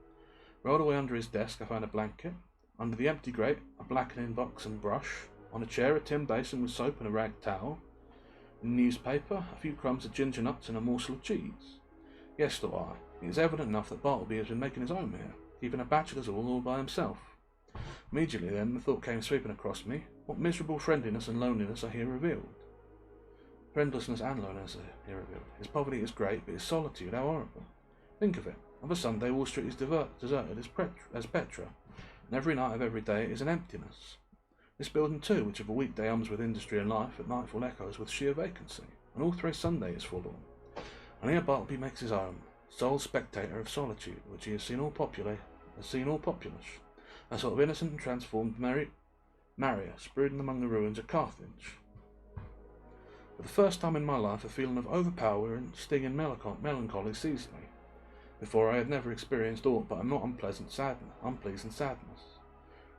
Rolled away under his desk, I found a blanket. Under the empty grate, a blackening box and brush. On a chair, a tin basin with soap and a rag towel. In the newspaper, a few crumbs of ginger nuts and a morsel of cheese. Yes, thought I, it is evident enough that Bartleby has been making his home here, keeping a bachelor's all by himself. Immediately then, the thought came sweeping across me, what miserable friendliness and loneliness are here revealed. Friendlessness and loneliness are here revealed. His poverty is great, but his solitude, how horrible. Think of it. Of a Sunday, Wall Street is deserted as Petra, and every night of every day is an emptiness. This building too, which of a weekday hums with industry and life, at nightfall echoes with sheer vacancy, and all through Sunday is forlorn. And here Bartleby makes his home, sole spectator of solitude, which he has seen all populous, a sort of innocent and transformed Marius, brooding among the ruins of Carthage. For the first time in my life, a feeling of overpowering, stinging melancholy seized me. Before I had never experienced aught but a not unpleasant sadness.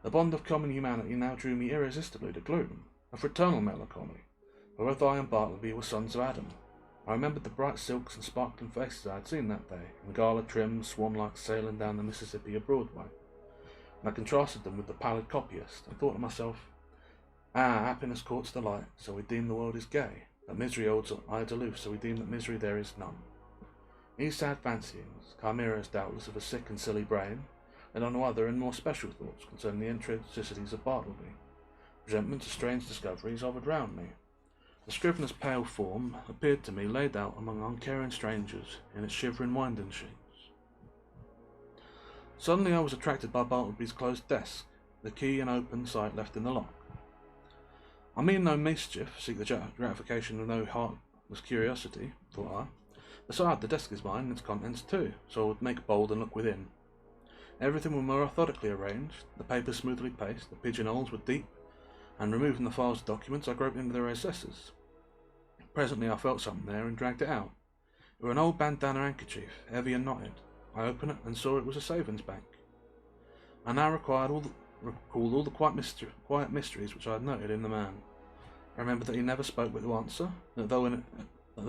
The bond of common humanity now drew me irresistibly to gloom, a fraternal melancholy, for both I and Bartleby were sons of Adam. I remembered the bright silks and sparkling faces I had seen that day, in gala trim, swan-like sailing down the Mississippi of Broadway, and I contrasted them with the pallid copyist, and thought to myself, happiness courts the light, so we deem the world is gay, that misery holds eyes aloof, so we deem that misery there is none. These sad fancyings, chimeras doubtless of a sick and silly brain, led on to other and more special thoughts concerning the intricacies of Bartleby. Presentments of strange discoveries hovered round me. The Scrivener's pale form appeared to me laid out among uncaring strangers in its shivering winding sheets. Suddenly I was attracted by Bartleby's closed desk, the key and open sight left in the lock. I mean no mischief, seek the gratification of no heartless curiosity, thought I. Besides, the desk is mine, and its contents too, so I would make bold and look within. Everything was more methodically arranged, the papers smoothly paced, the pigeonholes were deep, and removing the files of documents, I groped into their recesses. Presently I felt something there and dragged it out. It was an old bandana handkerchief, heavy and knotted. I opened it and saw it was a savings bank. I now recalled all the quiet mysteries which I had noted in the man. I remembered that he never spoke with answer, that though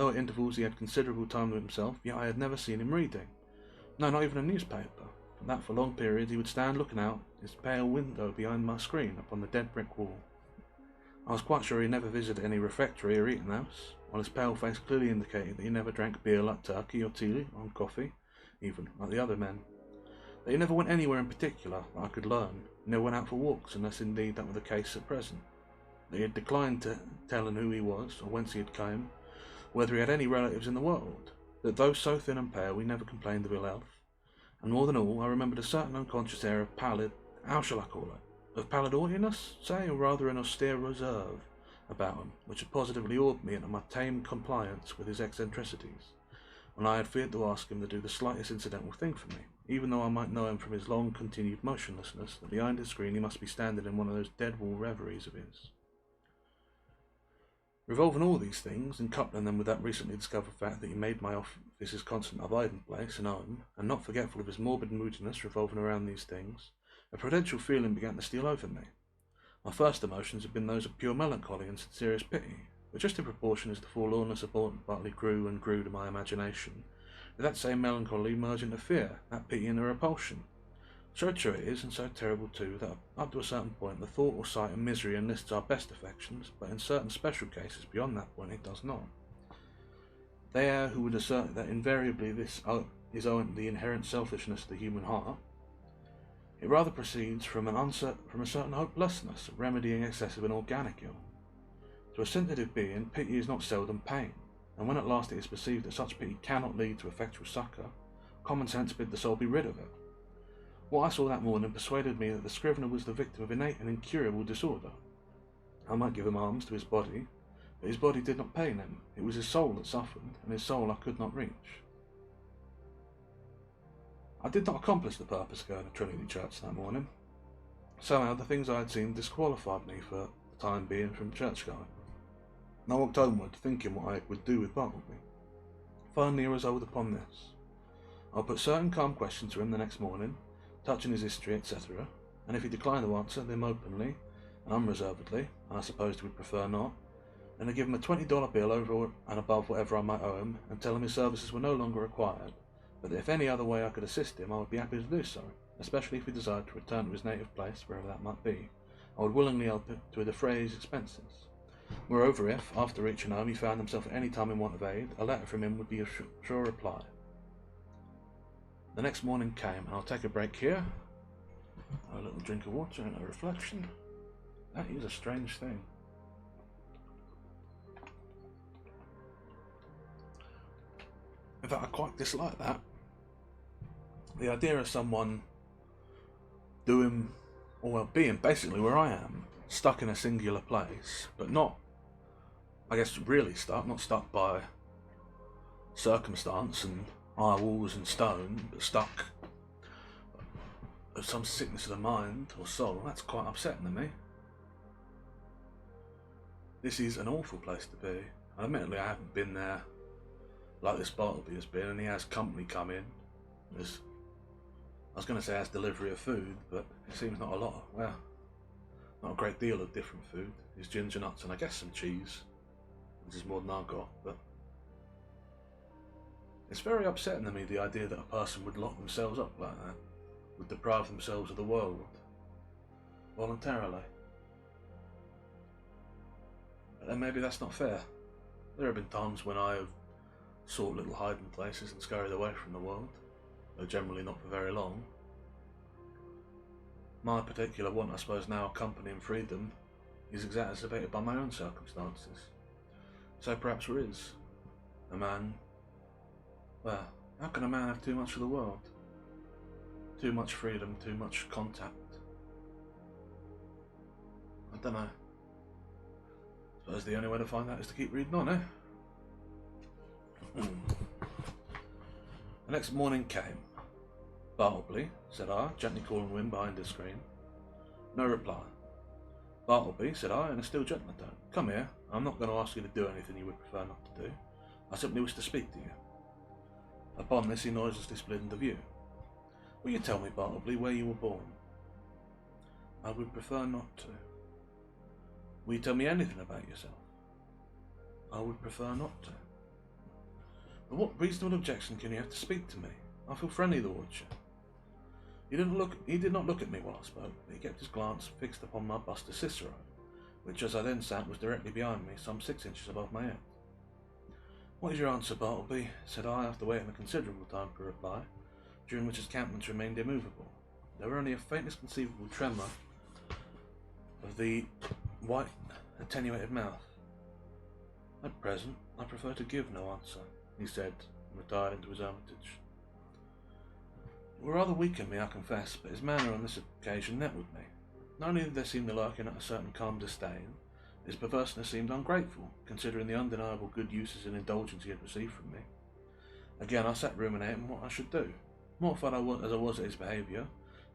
at intervals he had considerable time to himself, yet I had never seen him reading. No, not even a newspaper, but that for long periods he would stand looking out his pale window behind my screen upon the dead brick wall. I was quite sure he never visited any refectory or eating house, while his pale face clearly indicated that he never drank beer like turkey or tea or coffee, even like the other men. That he never went anywhere in particular that I could learn. He never went out for walks, unless indeed that were the case at present. That he had declined to tell who he was, or whence he had come, whether he had any relatives in the world. that though so thin and pale, we never complained of ill health. And more than all, I remembered a certain unconscious air of how shall I call it? Of pallid haughtiness, say, or rather an austere reserve about him, which had positively awed me into my tame compliance with his eccentricities, when I had feared to ask him to do the slightest incidental thing for me, even though I might know him from his long continued motionlessness, that behind his screen he must be standing in one of those dead-wall reveries of his. Revolving all these things, and coupling them with that recently discovered fact that he made my office his constant abiding place and home, and not forgetful of his morbid moodiness revolving around these things, a prudential feeling began to steal over me. My first emotions had been those of pure melancholy and sincerest pity, but just in proportion as the forlornness of Bartleby grew and grew to my imagination, did that same melancholy merge into fear, that pity into repulsion. So true it is, and so terrible too, that up to a certain point the thought or sight of misery enlists our best affections, but in certain special cases beyond that point it does not. They are who would assert that invariably this is owing to the inherent selfishness of the human heart. It rather proceeds from a certain hopelessness of remedying excessive and organic ill. To a sensitive being, pity is not seldom pain, and when at last it is perceived that such pity cannot lead to effectual succour, common sense bid the soul be rid of it. What I saw that morning persuaded me that the Scrivener was the victim of innate and incurable disorder. I might give him alms to his body, but his body did not pain him. It was his soul that suffered, and his soul I could not reach. I did not accomplish the purpose of going to Trinity Church that morning. Somehow the things I had seen disqualified me for the time being from church-going. I walked homeward, thinking what I would do with Bartleby. Finally I resolved upon this. I would put certain calm questions to him the next morning, touching his history, etc., and if he declined to answer them openly and unreservedly, I supposed he would prefer not, then I'd give him a $20 bill over and above whatever I might owe him, and tell him his services were no longer required, but that if any other way I could assist him I would be happy to do so, especially if he desired to return to his native place, wherever that might be. I would willingly help him to defray his expenses. Moreover, if, after reaching home, he found himself at any time in want of aid, a letter from him would be a sure reply. The next morning came, and I'll take a break here. A little drink of water and a reflection. That is a strange thing. In fact, I quite dislike that. The idea of someone doing, or well, being basically where I am, stuck in a singular place, but not, I guess, really stuck, not stuck by circumstance and high walls and stone, but stuck of some sickness of the mind or soul. That's quite upsetting to me. This is an awful place to be. Admittedly, I haven't been there like this Bartleby has been, and he has company come in. I was going to say has delivery of food, but it seems not a lot. Well, not a great deal of different food. There's ginger nuts and I guess some cheese, which is more than I've got, but it's very upsetting to me, the idea that a person would lock themselves up like that, would deprive themselves of the world, voluntarily. But then maybe that's not fair. There have been times when I have sought little hiding places and scurried away from the world, though generally not for very long. My particular want, I suppose now, of company and freedom, is exacerbated by my own circumstances. So perhaps there is a man. Well, how can a man have too much of the world? Too much freedom, too much contact? I don't know. Suppose the only way to find out is to keep reading on, eh? The next morning came. Bartleby, said I, gently calling Wim behind his screen. No reply. Bartleby, said I, in a still gentler tone. Come here. I'm not going to ask you to do anything you would prefer not to do. I simply wish to speak to you. Upon this he noiselessly split into view. Will you tell me, Bartleby, where you were born? I would prefer not to. Will you tell me anything about yourself? I would prefer not to. But what reasonable objection can you have to speak to me? I feel friendly towards you. He did not look at me while I spoke, but he kept his glance fixed upon my bust of Cicero, which as I then sat was directly behind me, some 6 inches above my head. What is your answer, Bartleby? Said I, after waiting a considerable time for a reply, during which his countenance remained immovable. There were only a faintest conceivable tremor of the white, attenuated mouth. At present, I prefer to give no answer, he said, and retired into his hermitage. It were rather weak in me, I confess, but his manner on this occasion nettled me. Not only did there seem to lurk in it a certain calm disdain, his perverseness seemed ungrateful, considering the undeniable good uses and indulgence he had received from me. Again I sat ruminating what I should do. Mortified as I was at his behaviour,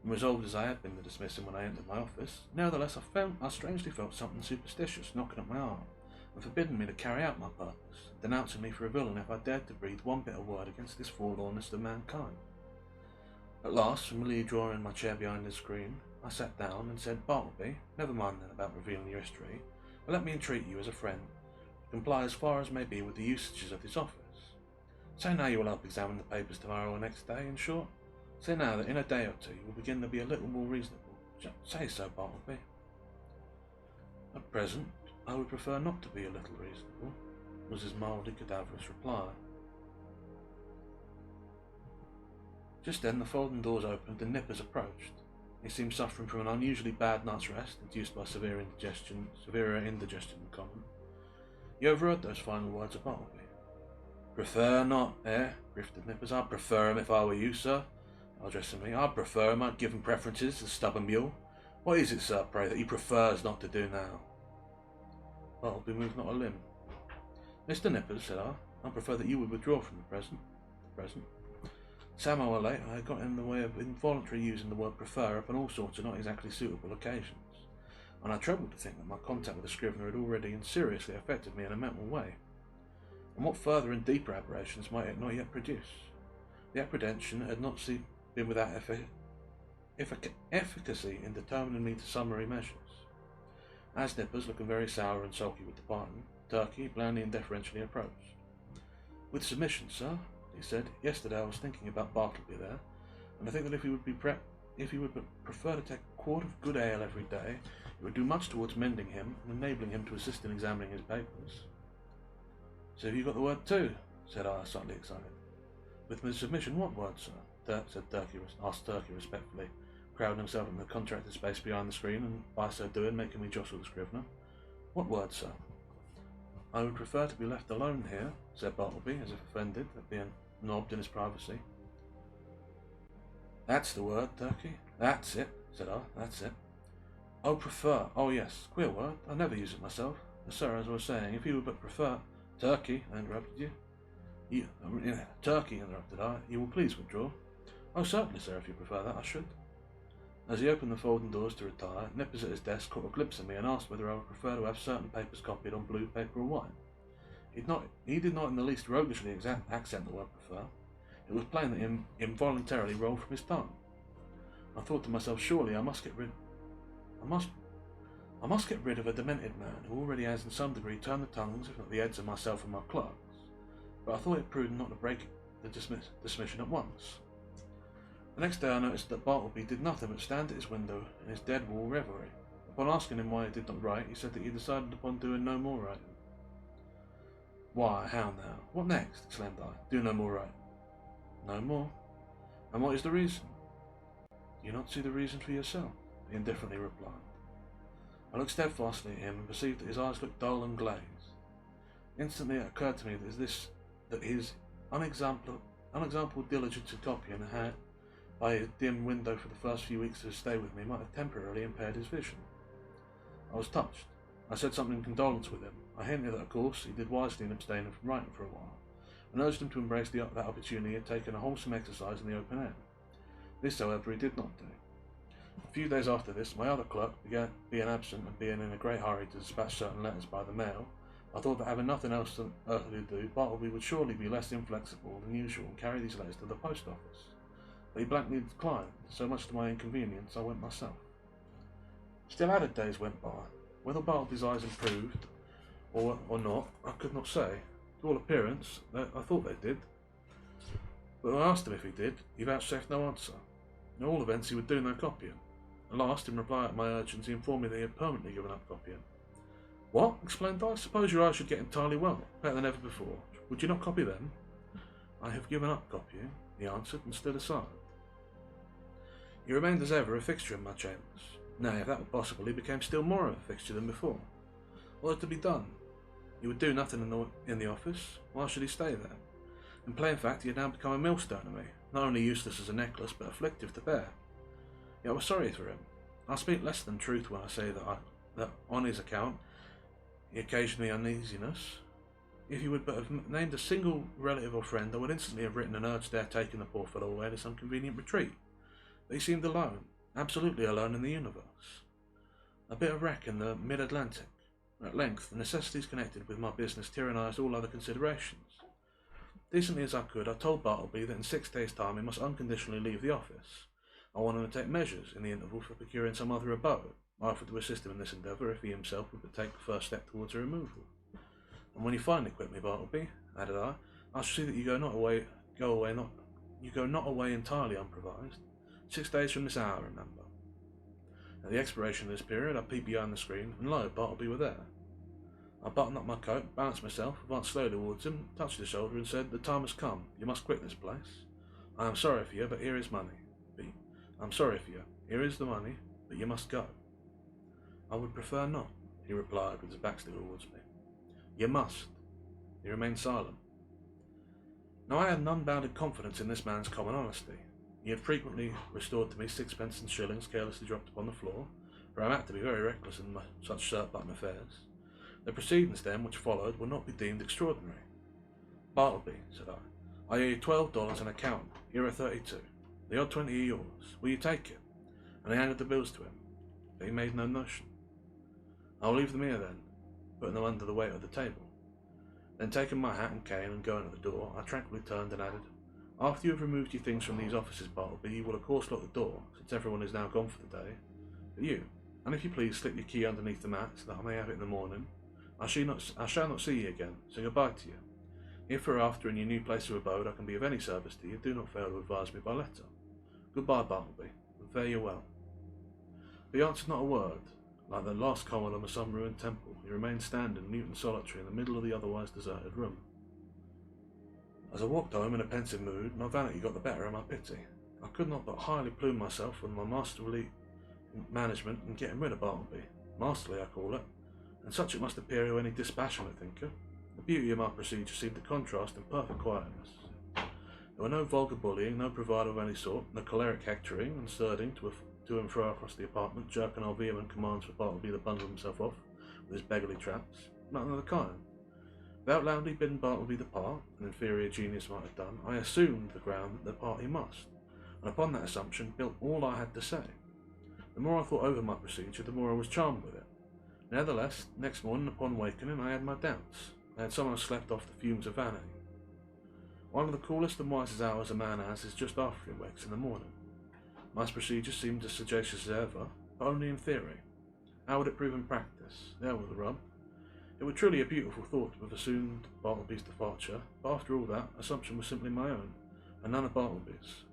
and resolved as I had been to dismiss him when I entered my office, nevertheless I strangely felt something superstitious knocking at my arm, and forbidding me to carry out my purpose, denouncing me for a villain if I dared to breathe one bitter word against this forlornest of mankind. At last, familiarly drawing my chair behind the screen, I sat down and said, "Bartleby, never mind then about revealing your history, but let me entreat you as a friend to comply as far as may be with the usages of this office. Say now you will help examine the papers tomorrow or next day, in short. Say now that in a day or two you will begin to be a little more reasonable. Say so, Bartleby." "At present, I would prefer not to be a little reasonable," was his mildly cadaverous reply. Just then the folding doors opened and Nippers approached. He seemed suffering from an unusually bad night's rest, induced by severer indigestion than common. He overheard those final words of Bartleby. "Prefer not, eh?" grifted Nippers. "I'd prefer him if I were you, sir," addressing me. "I'd prefer him. I'd give him preferences, the stubborn mule. What is it, sir, pray, that he prefers not to do now?" Bartleby moved not a limb. "Mr. Nippers," said I prefer that you would withdraw from the present. Somehow or late I had got in the way of involuntarily using the word prefer upon all sorts of not exactly suitable occasions, and I trembled to think that my contact with the Scrivener had already and seriously affected me in a mental way. And what further and deeper aberrations might it not yet produce? The apprehension had not been without efficacy in determining me to summary measures. As Nippers, looking very sour and sulky with departing, Turkey blandly and deferentially approached. "With submission, sir," he said, "yesterday I was thinking about Bartleby there, and I think that if he would prefer to take a quart of good ale every day, it would do much towards mending him and enabling him to assist in examining his papers." "So have you got the word too?" said I, slightly excited. "With my submission, what word, sir?" asked Turkey respectfully, crowding himself into the contracted space behind the screen, and by so doing making me jostle the Scrivener. "What word, sir?" "I would prefer to be left alone here," said Bartleby, as if offended at being knobbed in his privacy. "That's the word, Turkey." "That's it," said I, "that's it." "Oh, prefer. Oh, yes. Queer word. I never use it myself. Sir, as I was saying, if you would but prefer—" "Turkey," I interrupted you. "Turkey," interrupted I, "you will please withdraw." "Oh, certainly, sir, if you prefer that, I should." As he opened the folding doors to retire, Nippers at his desk caught a glimpse of me and asked whether I would prefer to have certain papers copied on blue paper or white. He did not in the least roguishly accent the word prefer. It was plain that he involuntarily rolled from his tongue. I thought to myself, surely I must get rid of a demented man who already has in some degree turned the tongues, if not the heads, of myself and my clerks. But I thought it prudent not to break the dismission at once. The next day I noticed that Bartleby did nothing but stand at his window in his dead wall reverie. Upon asking him why he did not write, he said that he had decided upon doing no more writing. "Why, how now? What next?" exclaimed I. "Do no more writing?" "No more." "And what is the reason?" "Do you not see the reason for yourself?" he indifferently replied. I looked steadfastly at him and perceived that his eyes looked dull and glazed. Instantly it occurred to me that his unexampled diligence in copying had, by his dim window for the first few weeks of his stay with me, might have temporarily impaired his vision. I was touched. I said something in condolence with him. I hinted that, of course, he did wisely in abstaining from writing for a while, and urged him to embrace that opportunity of taking a wholesome exercise in the open air. This, however, he did not do. A few days after this, my other clerk being absent and being in a great hurry to dispatch certain letters by the mail, I thought that having nothing else earthly to do, Bartleby would surely be less inflexible than usual and carry these letters to the post office. But he blankly declined. So much to my inconvenience, I went myself. Still added days went by. Whether Bartleby's eyes improved or not, I could not say. To all appearance, I thought they did. But when I asked him if he did, he vouchsafed no answer. In all events, he would do no copying. At last, in reply to my urgings, he informed me that he had permanently given up copying. "What?" exclaimed I. "Suppose your eyes should get entirely well, better than ever before. Would you not copy them?" "I have given up copying," he answered, and stood aside. He remained as ever a fixture in my chambers. Nay, if that were possible, he became still more of a fixture than before. What was to be done? He would do nothing in the office. Why should he stay there? In plain fact, he had now become a millstone to me, not only useless as a necklace, but afflictive to bear. Yet I was sorry for him. I speak less than truth when I say that on his account he occasioned me uneasiness. If he would but have named a single relative or friend, I would instantly have written and urged their taking the poor fellow away to some convenient retreat. But he seemed alone, absolutely alone in the universe. A bit of wreck in the mid-Atlantic. At length, the necessities connected with my business tyrannised all other considerations. Decently as I could, I told Bartleby that in 6 days' time he must unconditionally leave the office. I wanted to take measures, in the interval, for procuring some other abode. I offered to assist him in this endeavour if he himself would but take the first step towards a removal. And when you finally quit me, Bartleby, added I shall see that you go not away entirely unprovised. 6 days from this hour, remember. At the expiration of this period, I peeped behind the screen, and lo, Bartleby were there. I buttoned up my coat, balanced myself, advanced slowly towards him, touched his shoulder, and said, "The time has come. You must quit this place. I am sorry for you, but here is money. I'm sorry for you. Here is the money, but you must go." "I would prefer not," he replied, with his back still towards me. "You must." He remained silent. Now I had an unbounded confidence in this man's common honesty. He had frequently restored to me sixpence and shillings carelessly dropped upon the floor, for I am apt to be very reckless in such shirt-button affairs. The proceedings, then, which followed, will not be deemed extraordinary. "Bartleby," said I owe you $12 an account. Here are 32. The odd 20 are yours. Will you take it?" And I handed the bills to him, but he made no motion. "I will leave them here, then," putting them under the weight of the table. Then, taking my hat and cane and going to the door, I tranquilly turned and added, "After you have removed your things from these offices, Bartleby, you will of course lock the door, since everyone is now gone for the day. But you, and if you please, slip your key underneath the mat, so that I may have it in the morning. I shall not see you again, so goodbye to you. If hereafter in your new place of abode I can be of any service to you, do not fail to advise me by letter. Goodbye, Bartleby, and fare you well." But he answered not a word. Like the last column of some ruined temple, he remained standing, mute and solitary, in the middle of the otherwise deserted room. As I walked home in a pensive mood, my vanity got the better of my pity. I could not but highly plume myself on my masterly management in getting rid of Bartleby. Masterly, I call it, and such it must appear to any dispassionate thinker. The beauty of my procedure seemed to contrast in perfect quietness. There were no vulgar bullying, no bravado of any sort, no choleric hectoring and sterding to and fro across the apartment, jerking our vehement commands for Bartleby to bundle himself off with his beggarly traps. Nothing of the kind. Without loudly bidding Bartleby depart, an inferior genius might have done, I assumed the ground that depart he must, and upon that assumption built all I had to say. The more I thought over my procedure, the more I was charmed with it. Nevertheless, next morning upon wakening, I had my doubts. I had somehow slept off the fumes of vanity. One of the coolest and wisest hours a man has is just after he wakes in the morning. My procedure seemed as sagacious as ever, but only in theory. How would it prove in practice? There was the rub. It was truly a beautiful thought to have assumed Bartleby's departure, but after all that, assumption was simply my own, and none of Bartleby's.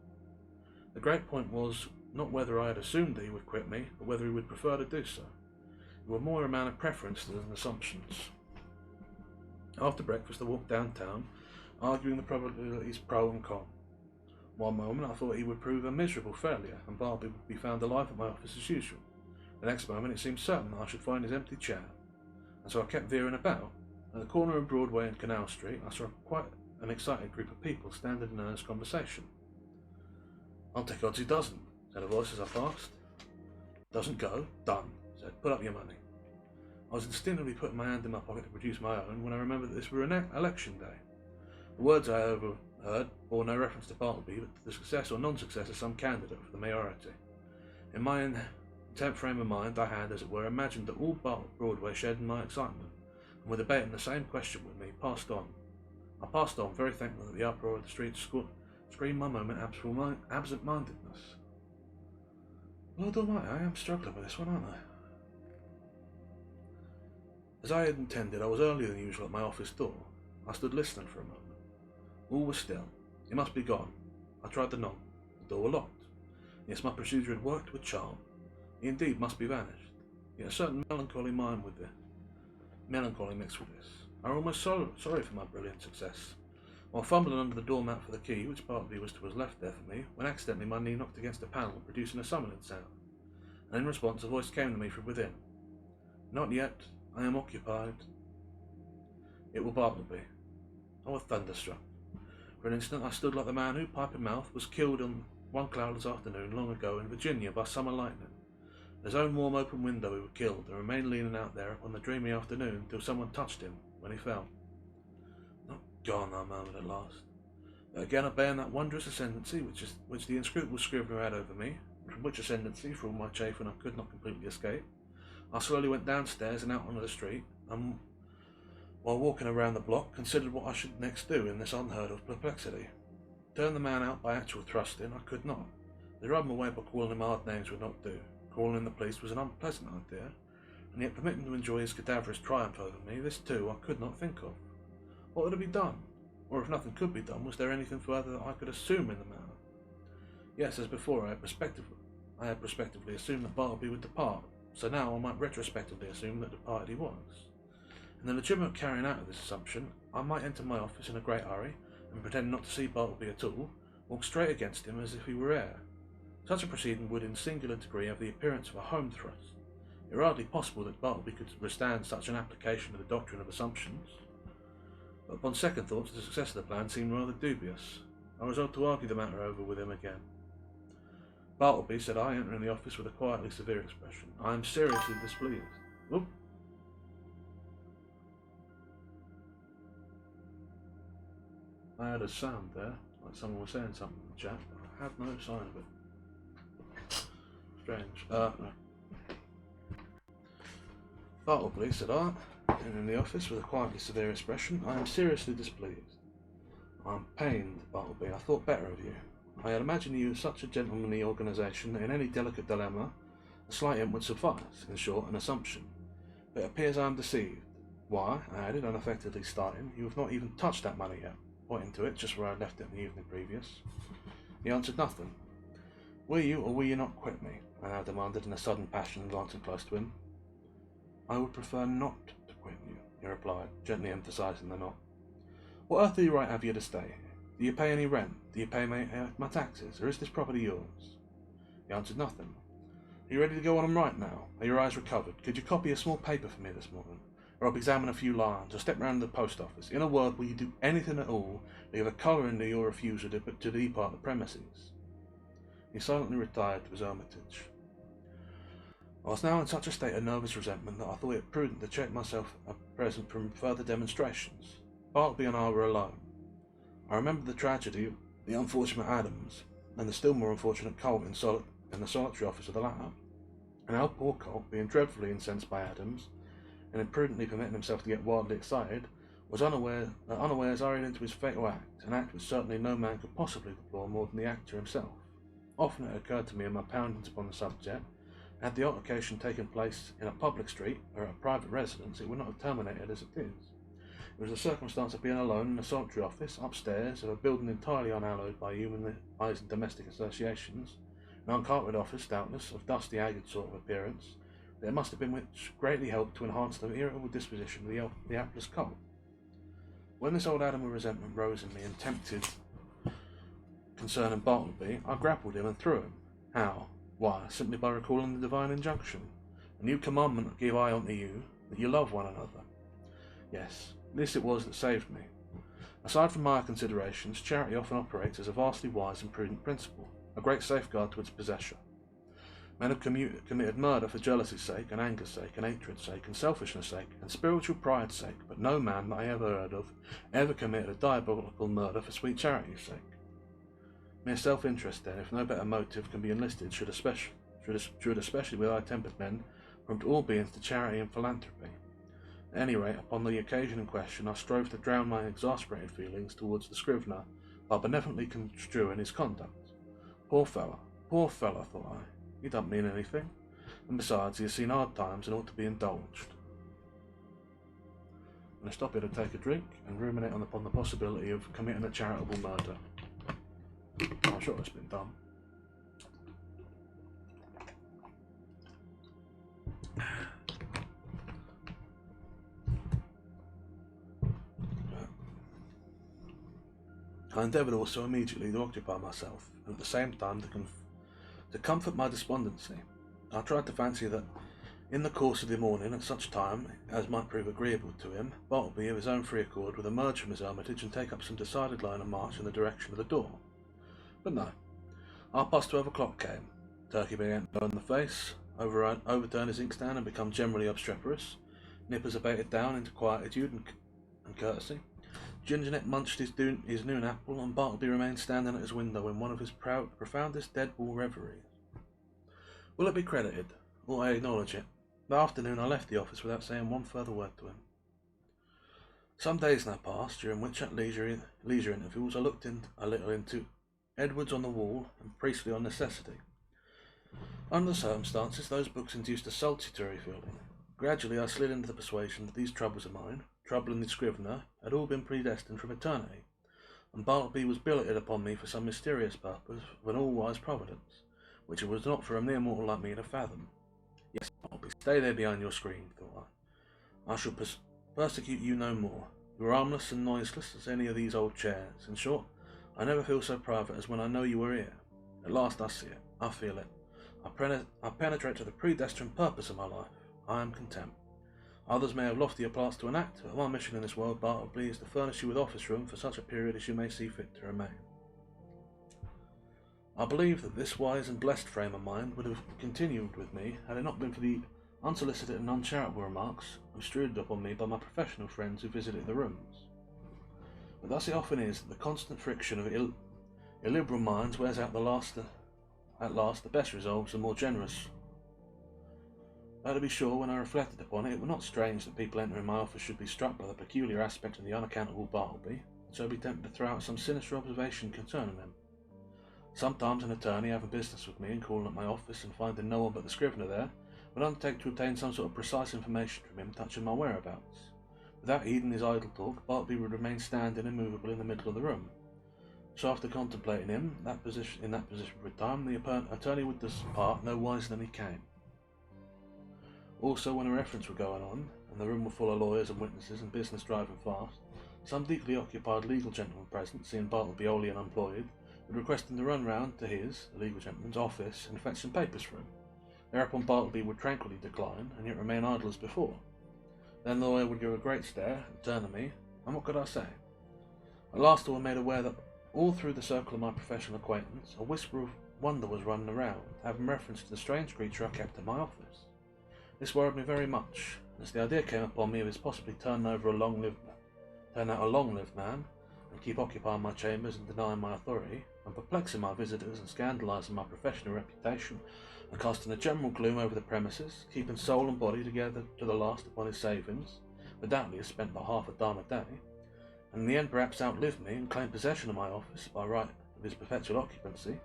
The great point was not whether I had assumed that he would quit me, but whether he would prefer to do so. It was more a matter of preference than assumptions. After breakfast I walked downtown, arguing the probabilities pro and con. One moment I thought he would prove a miserable failure, and Bartleby would be found alive at my office as usual. The next moment it seemed certain that I should find his empty chair, and so I kept veering about. At the corner of Broadway and Canal Street I saw quite an excited group of people standing in earnest conversation. "I'll take odds he doesn't," said a voice as I passed. "Doesn't go? Done," said. "Put up your money." I was instinctively putting my hand in my pocket to produce my own when I remembered that this were election day. The words I overheard bore no reference to Bartleby, but to the success or non-success of some candidate for the mayoralty. In my intent frame of mind, I had, as it were, imagined that all Broadway shared in my excitement, and were debating the same question with me. I passed on, very thankful that the uproar of the streets screened my moment absent-mindedness. Lord Almighty, I am struggling with this one, aren't I? As I had intended, I was earlier than usual at my office door. I stood listening for a moment. All was still. He must be gone. I tried the knob. The door locked. Yes, my procedure had worked with charm. He indeed must be vanished. Yet a certain melancholy mixed with this. I was almost sorry for my brilliant success. While fumbling under the doormat for the key, which Bartleby was to have left there for me, when accidentally my knee knocked against a panel, producing a summoning sound, and in response a voice came to me from within. "Not yet. I am occupied." It was Bartleby. I was thunderstruck. For an instant I stood like the man who, pipe in mouth, was killed on one cloudless afternoon long ago in Virginia by summer lightning. In his own warm open window he was killed, and remained leaning out there upon the dreamy afternoon till someone touched him when he fell. Not gone, I murmured at last, but again obeying that wondrous ascendancy which the inscrutable Scrivener had over me, from which ascendancy, for all my chafing, I could not completely escape. I slowly went downstairs and out onto the street, and while walking around the block, considered what I should next do in this unheard of perplexity. Turn the man out by actual thrusting, I could not. To rub him away by calling him hard names would not do. Calling in the police was an unpleasant idea, and yet permit him to enjoy his cadaverous triumph over me, this too I could not think of. What would to be done? Or if nothing could be done, was there anything further that I could assume in the matter? Yes, as before, I had prospectively assumed that Bartleby would depart, so now I might retrospectively assume that departed he was. In the legitimate carrying out of this assumption, I might enter my office in a great hurry, and pretend not to see Bartleby at all, walk straight against him as if he were air. Such a proceeding would in singular degree have the appearance of a home thrust. It were hardly possible that Bartleby could withstand such an application of the doctrine of assumptions. But upon second thoughts the success of the plan seemed rather dubious. I resolved to argue the matter over with him again. Bartleby, said I, entering the office with a quietly severe expression, I am seriously displeased. Oop. I heard a sound there, like someone was saying something in the chat, but I have no sign of it. Strange. No. Bartleby, said I, entering the office with a quietly severe expression, I am seriously displeased. I am pained, Bartleby. I thought better of you. I had imagined you as such a gentlemanly organisation that in any delicate dilemma, a slight hint would suffice, in short, an assumption. But it appears I am deceived. Why, I added, unaffectedly starting, you have not even touched that money yet, pointing to it just where I had left it in the evening previous. He answered nothing. Will you or will you not quit me? I now demanded in a sudden passion, glancing close to him. I would prefer not to quit you, he replied, gently emphasising the not. What earthly right have you to stay? Do you pay any rent? Do you pay my taxes? Or is this property yours? He answered nothing. Are you ready to go on and write now? Are your eyes recovered? Could you copy a small paper for me this morning? Or I'll examine a few lines, or step round to the post office. In a word, will you do anything at all that give a colour into your refusal to depart the premises? He silently retired to his hermitage. I was now in such a state of nervous resentment that I thought it prudent to check myself at present from further demonstrations. Bartleby and I were alone. I remembered the tragedy of the unfortunate Adams, and the still more unfortunate Colt in the solitary office of the latter, and how poor Colt, being dreadfully incensed by Adams, and imprudently permitting himself to get wildly excited, was unawares hurried into his fatal act, an act which certainly no man could possibly deplore more than the actor himself. Often it occurred to me in my poundings upon the subject, had the altercation taken place in a public street or at a private residence, it would not have terminated as it is. It was the circumstance of being alone in a solitary office, upstairs, of a building entirely unhallowed by human eyes and domestic associations, an uncarpeted office, doubtless, of dusty, haggard sort of appearance, that it must have been which greatly helped to enhance the irritable disposition of the hapless Colt. When this old Adam of resentment rose in me and tempted concerning Bartleby, I grappled him and threw him. How? Why, simply by recalling the divine injunction. A new commandment give I unto you, that you love one another. Yes, this it was that saved me. Aside from my considerations, charity often operates as a vastly wise and prudent principle, a great safeguard to its possessor. Men have committed murder for jealousy's sake, and anger's sake, and hatred's sake, and selfishness' sake, and spiritual pride's sake, but no man that I ever heard of ever committed a diabolical murder for sweet charity's sake. Mere self-interest, then, if no better motive can be enlisted, should especially with high-tempered men prompt all beings to charity and philanthropy. At any rate, upon the occasion in question, I strove to drown my exasperated feelings towards the Scrivener by benevolently construing his conduct. Poor fellow, thought I. He don't mean anything, and besides, he has seen hard times and ought to be indulged. I'm going to stop here to take a drink and ruminate upon the possibility of committing a charitable murder. I'm sure it's been done. I endeavoured also immediately to occupy myself, and at the same time to comfort my despondency. I tried to fancy that In the course of the morning, at such time as might prove agreeable to him, Bartleby of his own free accord would emerge from his hermitage and take up some decided line of march in the direction of the door. But no. 12:30 came. Turkey began to blow in the face, overturn his inkstand and become generally obstreperous. Nippers abated down into quietude and courtesy. Gingernet munched his noon apple, and Bartleby remained standing at his window in one of his profoundest dead-ball reveries. Will it be credited, or I acknowledge it, that afternoon I left the office without saying one further word to him. Some days now passed, during which at leisure intervals I looked a little into Edwards on the Wall and Priestley on Necessity. Under the circumstances, those books induced a salutary feeling. Gradually I slid into the persuasion that these troubles of mine, trouble and the Scrivener, had all been predestined from eternity, and Bartleby was billeted upon me for some mysterious purpose of an all-wise providence, which it was not for a mere mortal like me to fathom. Yes, Bartleby, stay there behind your screen, thought I. I shall persecute you no more. You are harmless and noiseless as any of these old chairs. In short, I never feel so private as when I know you are here. At last I see it. I feel it. I penetrate to the predestined purpose of my life. I am content. Others may have loftier parts to enact, but my mission in this world, Bartleby, is to furnish you with office room for such a period as you may see fit to remain. I believe that this wise and blessed frame of mind would have continued with me had it not been for the unsolicited and uncharitable remarks obtruded upon me by my professional friends who visited the rooms. But thus it often is that the constant friction of illiberal minds wears out at last the best resolves and more generous. Though to be sure, when I reflected upon it, it was not strange that people entering my office should be struck by the peculiar aspect of the unaccountable Bartleby, and so be tempted to throw out some sinister observation concerning him. Sometimes an attorney having business with me and calling at my office and finding no one but the Scrivener there, would undertake to obtain some sort of precise information from him touching my whereabouts. Without heeding his idle talk, Bartleby would remain standing immovable in the middle of the room. So after contemplating him in that position for a time, the attorney would depart no wiser than he came. Also, when a reference were going on, and the room were full of lawyers and witnesses and business driving fast, some deeply occupied legal gentleman present, seeing Bartleby wholly unemployed, would request him to run round to his, the legal gentleman's, office and fetch some papers for him. Thereupon Bartleby would tranquilly decline, and yet remain idle as before. Then the lawyer would give a great stare, and turn to me, and what could I say? At last I was made aware that all through the circle of my professional acquaintance, a whisper of wonder was running around, having reference to the strange creature I kept at my office. This worried me very much, as the idea came upon me of his possibly turn out a long-lived man, and keep occupying my chambers and denying my authority, and perplexing my visitors and scandalising my professional reputation, and casting a general gloom over the premises, keeping soul and body together to the last upon his savings, but doubtless spent but half a dime a day, and in the end perhaps outlived me and claimed possession of my office by right of his perpetual occupancy.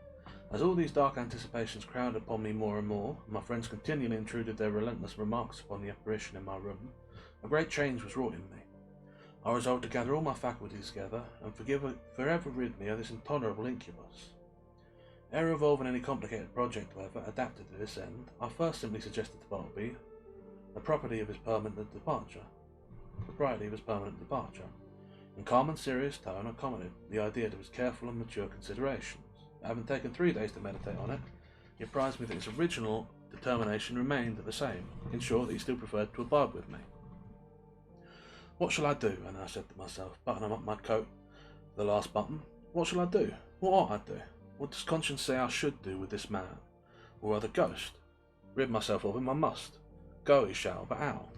As all these dark anticipations crowded upon me more and more, and my friends continually intruded their relentless remarks upon the apparition in my room, a great change was wrought in me. I resolved to gather all my faculties together, and forever rid me of this intolerable incubus. Ere revolving any complicated project, however, adapted to this end, I first simply suggested to Bartleby the propriety of his permanent departure. In calm and serious tone, I commented the idea to his careful and mature considerations. Having taken 3 days to meditate on it, he apprised me that his original determination remained the same. In short, he still preferred to abide with me. What shall I do? And I said to myself, buttoning up my coat, the last button. What shall I do? What ought I do? What does conscience say I should do with this man, or rather ghost? Rid myself of him I must. Go he shall, but how?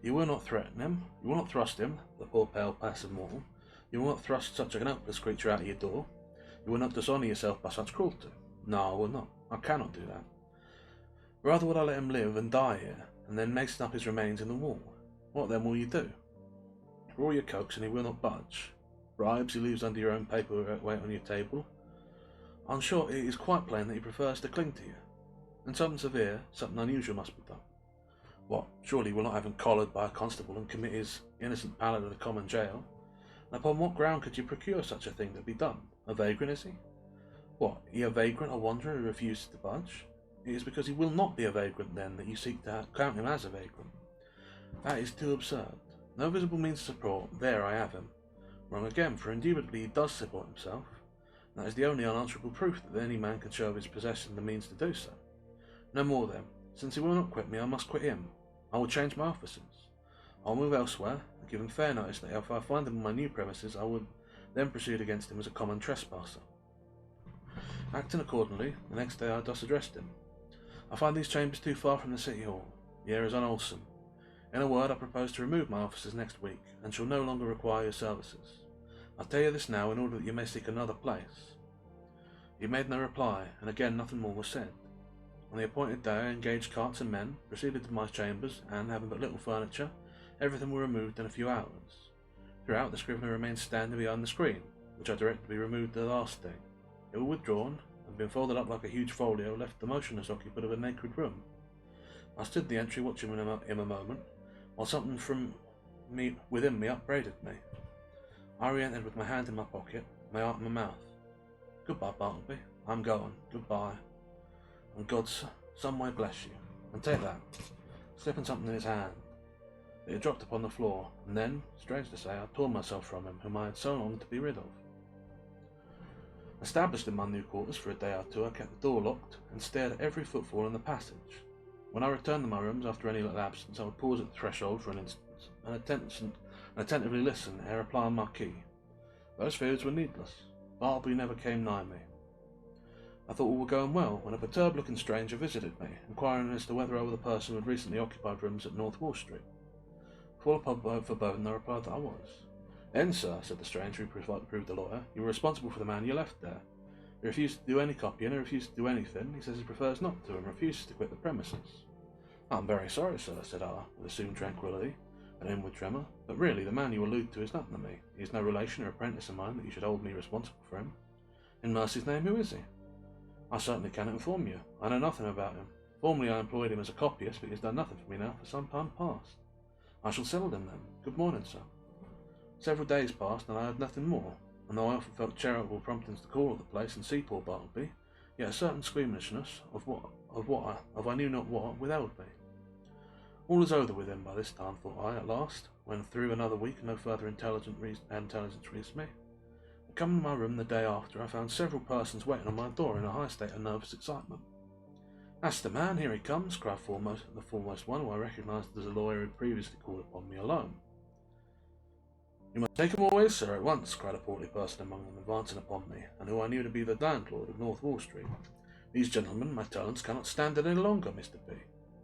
You will not threaten him, you will not thrust him, the poor pale passive mortal, you will not thrust such an helpless creature out of your door, you will not dishonour yourself by such cruelty. No, I will not. I cannot do that. Rather would I let him live and die here, and then mason up his remains in the wall. What then will you do? For all your coax, and he will not budge. Bribes he leaves under your own paperweight on your table. I'm sure it is quite plain that he prefers to cling to you. And something severe, something unusual must be done. What, surely you will not have him collared by a constable and commit his innocent pallor to the common jail? And upon what ground could you procure such a thing to be done? A vagrant, is he? What, he a vagrant, a wanderer who refuses to budge? It is because he will not be a vagrant, then, that you seek to count him as a vagrant. That is too absurd. No visible means of support, there I have him. Wrong again, for indubitably he does support himself. That is the only unanswerable proof that any man can show of his possessing the means to do so. No more then. Since he will not quit me, I must quit him. I will change my offices. I will move elsewhere, and give him fair notice that if I find him on my new premises, I would then proceed against him as a common trespasser. Acting accordingly, the next day I thus addressed him. I find these chambers too far from the City Hall. The air is unwholesome. In a word, I propose to remove my offices next week, and shall no longer require your services. I tell you this now in order that you may seek another place. He made no reply, and again nothing more was said. On the appointed day I engaged carts and men, proceeded to my chambers, and, having but little furniture, everything were removed in a few hours. Throughout, the Scrivener remained standing behind the screen, which I directed to be removed the last thing. It was withdrawn, and being folded up like a huge folio, left the motionless occupant of a naked room. I stood in the entry watching him a moment, while something within me upbraided me. I re-entered with my hand in my pocket, my heart in my mouth. Goodbye, Bartleby. I'm going. Goodbye. And God some way bless you. And take that. Slipping something in his hand. It had dropped upon the floor, and then, strange to say, I tore myself from him, whom I had so longed to be rid of. Established in my new quarters for a day or two, I kept the door locked, and stared at every footfall in the passage. When I returned to my rooms after any little absence, I would pause at the threshold for an instant, and attentively listen ere applying my key. Those fears were needless. Bartleby never came nigh me. I thought all were going well, when a perturbed-looking stranger visited me, inquiring as to whether I were the person who had recently occupied rooms at North Wall Street. Full of foreboding, I replied that I was. Then, sir, said the stranger, who proved the lawyer, you were responsible for the man you left there. He refused to do any copying, and refused to do anything. He says he prefers not to, and refuses to quit the premises. I'm very sorry, sir, said I, with assumed tranquillity, an inward tremor, but really the man you allude to is nothing to me. He is no relation or apprentice of mine that you should hold me responsible for him. In mercy's name, who is he? I certainly cannot inform you. I know nothing about him. Formerly I employed him as a copyist, but he has done nothing for me now for some time past. I shall settle him then. Good morning, sir. Several days passed, and I heard nothing more, and though I often felt charitable promptings to call at the place and see poor Bartleby, yet a certain squeamishness of I knew not what withheld me. All is over with him by this time, thought I, at last, when through another week no further intelligence reached me. Coming to my room the day after, I found several persons waiting on my door in a high state of nervous excitement. That's the man, here he comes, cried the foremost one, who I recognised as a lawyer who had previously called upon me alone. You must take him away, sir, at once, cried a portly person among them, advancing upon me, and who I knew to be the landlord of North Wall Street. These gentlemen, my talents, cannot stand it any longer, Mr. P,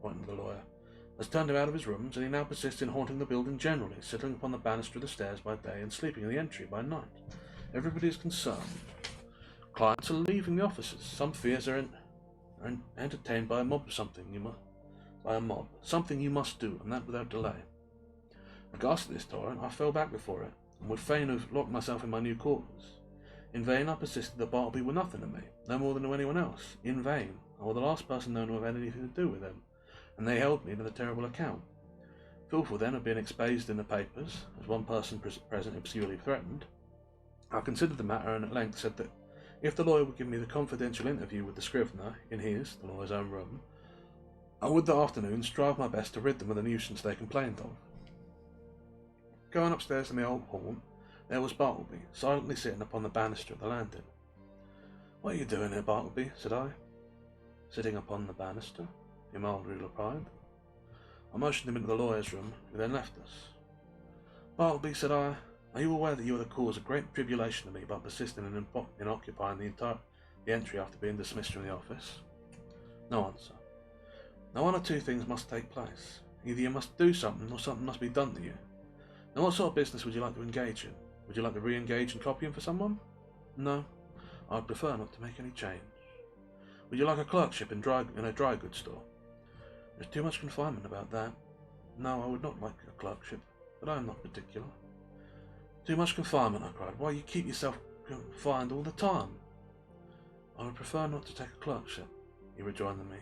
pointing to the lawyer, has turned him out of his rooms, and he now persists in haunting the building generally, sitting upon the banister of the stairs by day and sleeping in the entry by night. Everybody is concerned. Clients are leaving the offices. Some fears are entertained by a mob. Something you must do, and that without delay. Aghast at this torrent, I fell back before it, and would fain have locked myself in my new quarters. In vain I persisted that Bartleby were nothing to me, no more than to anyone else. In vain. I was the last person known to have had anything to do with him, and they held me to the terrible account. Fearful then of being exposed in the papers, as one person present obscurely threatened, I considered the matter, and at length said that if the lawyer would give me the confidential interview with the Scrivener in his, the lawyer's own room, I would that afternoon strive my best to rid them of the nuisance they complained of. Going upstairs to my old haunt, there was Bartleby, silently sitting upon the banister at the landing. What are you doing here, Bartleby? Said I. Sitting upon the banister, he mildly replied. I motioned him into the lawyer's room, who then left us. Bartleby, said I, are you aware that you are the cause of great tribulation to me by persisting in occupying the entry after being dismissed from the office? No answer. Now one or two things must take place. Either you must do something, or something must be done to you. Now what sort of business would you like to engage in? Would you like to re-engage in copying for someone? No, I would prefer not to make any change. Would you like a clerkship in a dry goods store? There's too much confinement about that. No, I would not like a clerkship, but I am not particular. Too much confinement, I cried. Why, you keep yourself confined all the time. I would prefer not to take a clerkship, he rejoined to me,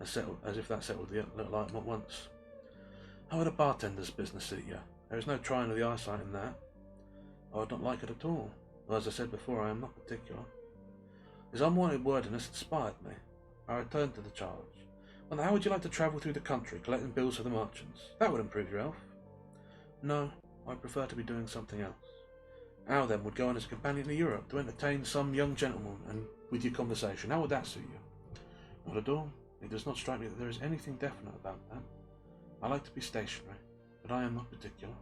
as if that settled the little item at once. How would a bartender's business suit you? There is no trying of the eyesight in that. I would not like it at all, though as I said before, I am not particular. His unwonted wordiness inspired me. I returned to the charge. Well, how would you like to travel through the country, collecting bills for the merchants? That would improve your health. No, I prefer to be doing something else. How then would go on as a companion to Europe, to entertain some young gentleman and with your conversation? How would that suit you? Not at all. It does not strike me that there is anything definite about that. I like to be stationary, but I am not particular.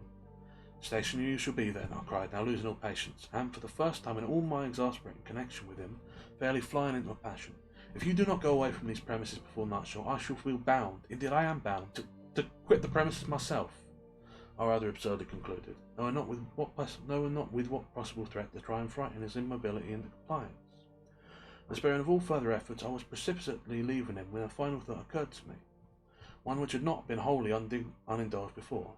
Stationary you shall be then, I cried, now losing all patience, and for the first time in all my exasperating connection with him, fairly flying into a passion. If you do not go away from these premises before nightfall, I shall feel bound, indeed I am bound, to quit the premises myself. I rather absurdly concluded, knowing not with what possible threat to try and frighten his immobility into compliance. Despairing of all further efforts, I was precipitately leaving him when a final thought occurred to me, one which had not been wholly unindulged before.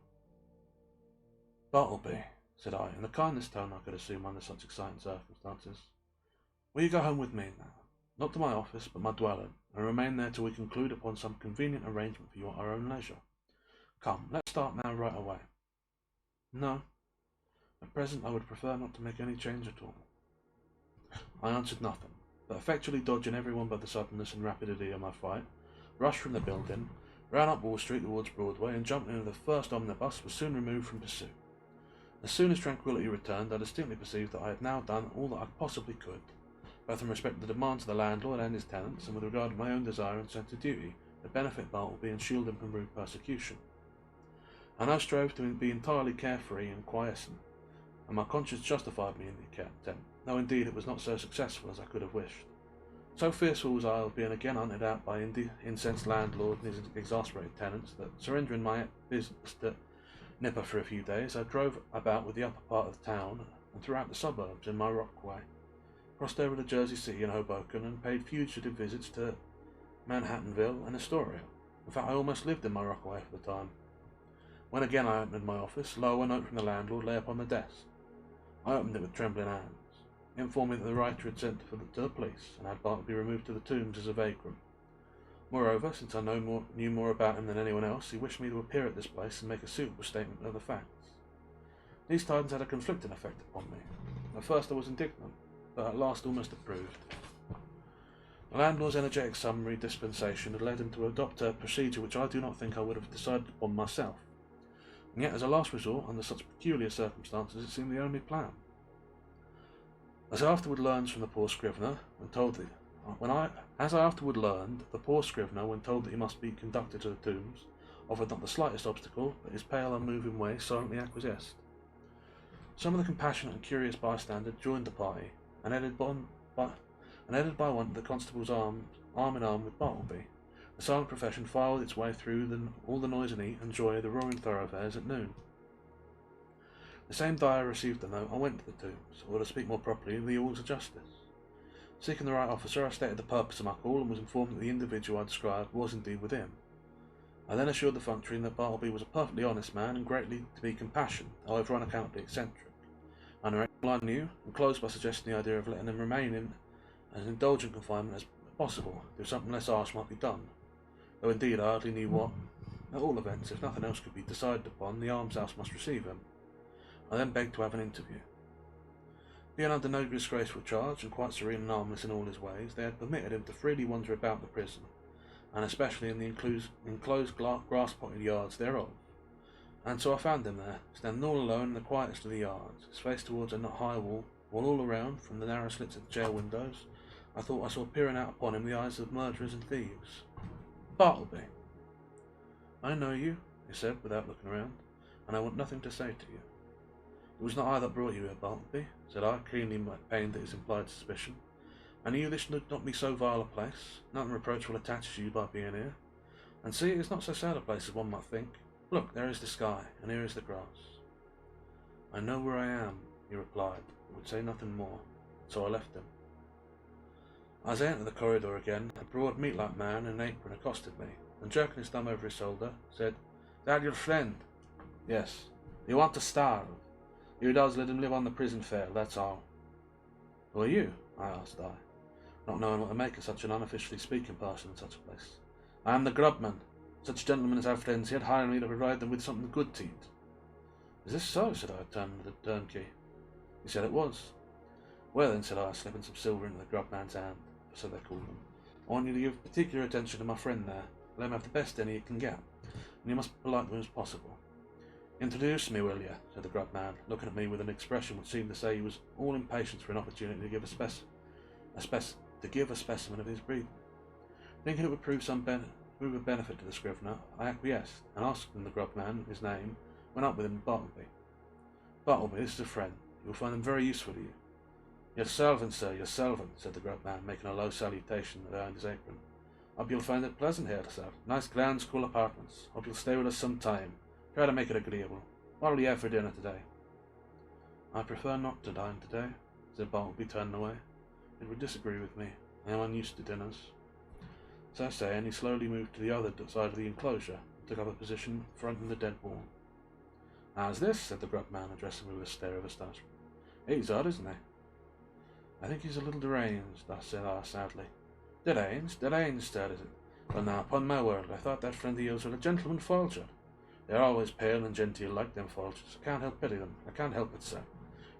"Bartleby," said I, in the kindest tone I could assume under such exciting circumstances, "will you go home with me now? Not to my office, but my dwelling, and remain there till we conclude upon some convenient arrangement for you at our own leisure. Come, let's start now right away." "No. At present I would prefer not to make any change at all." I answered nothing, but effectually dodging everyone by the suddenness and rapidity of my flight, rushed from the building, ran up Wall Street towards Broadway, and jumping into the first omnibus was soon removed from pursuit. As soon as tranquillity returned, I distinctly perceived that I had now done all that I possibly could, both in respect to the demands of the landlord and his tenants, and with regard to my own desire and sense of duty, to benefit Bartleby and shield him from rude persecution. I now strove to be entirely carefree and quiescent, and my conscience justified me in the attempt, though indeed it was not so successful as I could have wished. So fearful was I of being again hunted out by incensed landlord and his exasperated tenants that, surrendering my business to Nipper for a few days, I drove about with the upper part of the town and throughout the suburbs in my Rockaway, crossed over to Jersey City and Hoboken, and paid fugitive visits to Manhattanville and Astoria. In fact, I almost lived in my Rockaway for the time. When again I opened my office, lo, a note from the landlord lay upon the desk. I opened it with trembling hands. It informed me that the writer had sent to the police, and had Bartleby removed to the Tombs as a vagrant. Moreover, since I knew more about him than anyone else, he wished me to appear at this place and make a suitable statement of the facts. These tidings had a conflicting effect upon me. At first I was indignant, but at last almost approved. The landlord's energetic summary dispensation had led him to adopt a procedure which I do not think I would have decided upon myself, and yet as a last resort, under such peculiar circumstances, it seemed the only plan. As I afterward learned from the poor Scrivener, when told that he must be conducted to the Tombs, offered not the slightest obstacle, but his pale, unmoving way silently acquiesced. Some of the compassionate and curious bystanders joined the party, and headed by one of the constables arm in arm with Bartleby, the silent procession filed its way through all the noise and heat and joy of the roaring thoroughfares at noon. The same day I received the note, I went to the Tombs, or to speak more properly, the Halls of Justice. Seeking the right officer, I stated the purpose of my call, and was informed that the individual I described was indeed within. I then assured the functionary that Bartleby was a perfectly honest man, and greatly to be compassioned, however unaccountably eccentric. I narrated all I knew, and closed by suggesting the idea of letting him remain in as indulgent confinement as possible, if something less harsh might be done, though indeed I hardly knew what. At all events, if nothing else could be decided upon, the almshouse must receive him. I then begged to have an interview. Being under no disgraceful charge, and quite serene and harmless in all his ways, they had permitted him to freely wander about the prison, and especially in the enclosed grass-potted yards thereof. And so I found him there, standing all alone in the quietest of the yards, his face towards a high wall, while all around, from the narrow slits of the jail windows, I thought I saw peering out upon him the eyes of murderers and thieves. "Bartleby." "I know you," he said, without looking around, "and I want nothing to say to you." "It was not I that brought you here, Bartleby," said I, keenly pained at his implied suspicion. "I knew this would not be so vile a place. Nothing reproachful attaches you by being here. And see, it is not so sad a place as one might think. Look, there is the sky, and here is the grass." "I know where I am," he replied, but would say nothing more, so I left him. As I entered the corridor again, a broad, meat-like man in an apron accosted me, and jerking his thumb over his shoulder, said, "Is that your friend?" "Yes." "Do you want to starve?" "You does let him live on the prison fare, that's all." "Who are you?" I asked, not knowing what to make of such an unofficially speaking person in such a place. "I am the grubman. Such gentlemen as our friends here hire me to provide them with something good to eat." "Is this so?" said I, turning to the turnkey. He said it was. "Well then," said I, slipping some silver into the grubman's hand, so they called them, "I want you to give particular attention to my friend there. Let him have the best dinner you can get, and you must be polite to him as possible." "Introduce me, will you?" said the grubman, looking at me with an expression which seemed to say he was all impatience for an opportunity to give a specimen of his breed. Thinking it would prove a benefit to the Scrivener, I acquiesced, and asking the grub man his name, went up with him to Bartleby. Bartleby, this is a friend. You will find them very useful to you. Your servant, sir, your servant, said the grub man, making a low salutation behind his apron. Hope you'll find it pleasant here, sir. Nice, grounds, cool apartments. Hope you'll stay with us some time. Try to make it agreeable. What will you have for dinner today? I prefer not to dine today, said Bartleby, turning away. It would disagree with me. I am unused to dinners. So saying, he slowly moved to the other side of the enclosure, and took up a position fronting the dead wall. How's this? Said the grub man, addressing me with a stare of astonishment. He's odd, isn't he? I think he's a little deranged, said I sadly. Deranged, sir, is it? Well now, upon my word, I thought that friend of yours was a gentleman Folger. They're always pale and genteel like them Folgers. I can't help pity them. I can't help it, sir.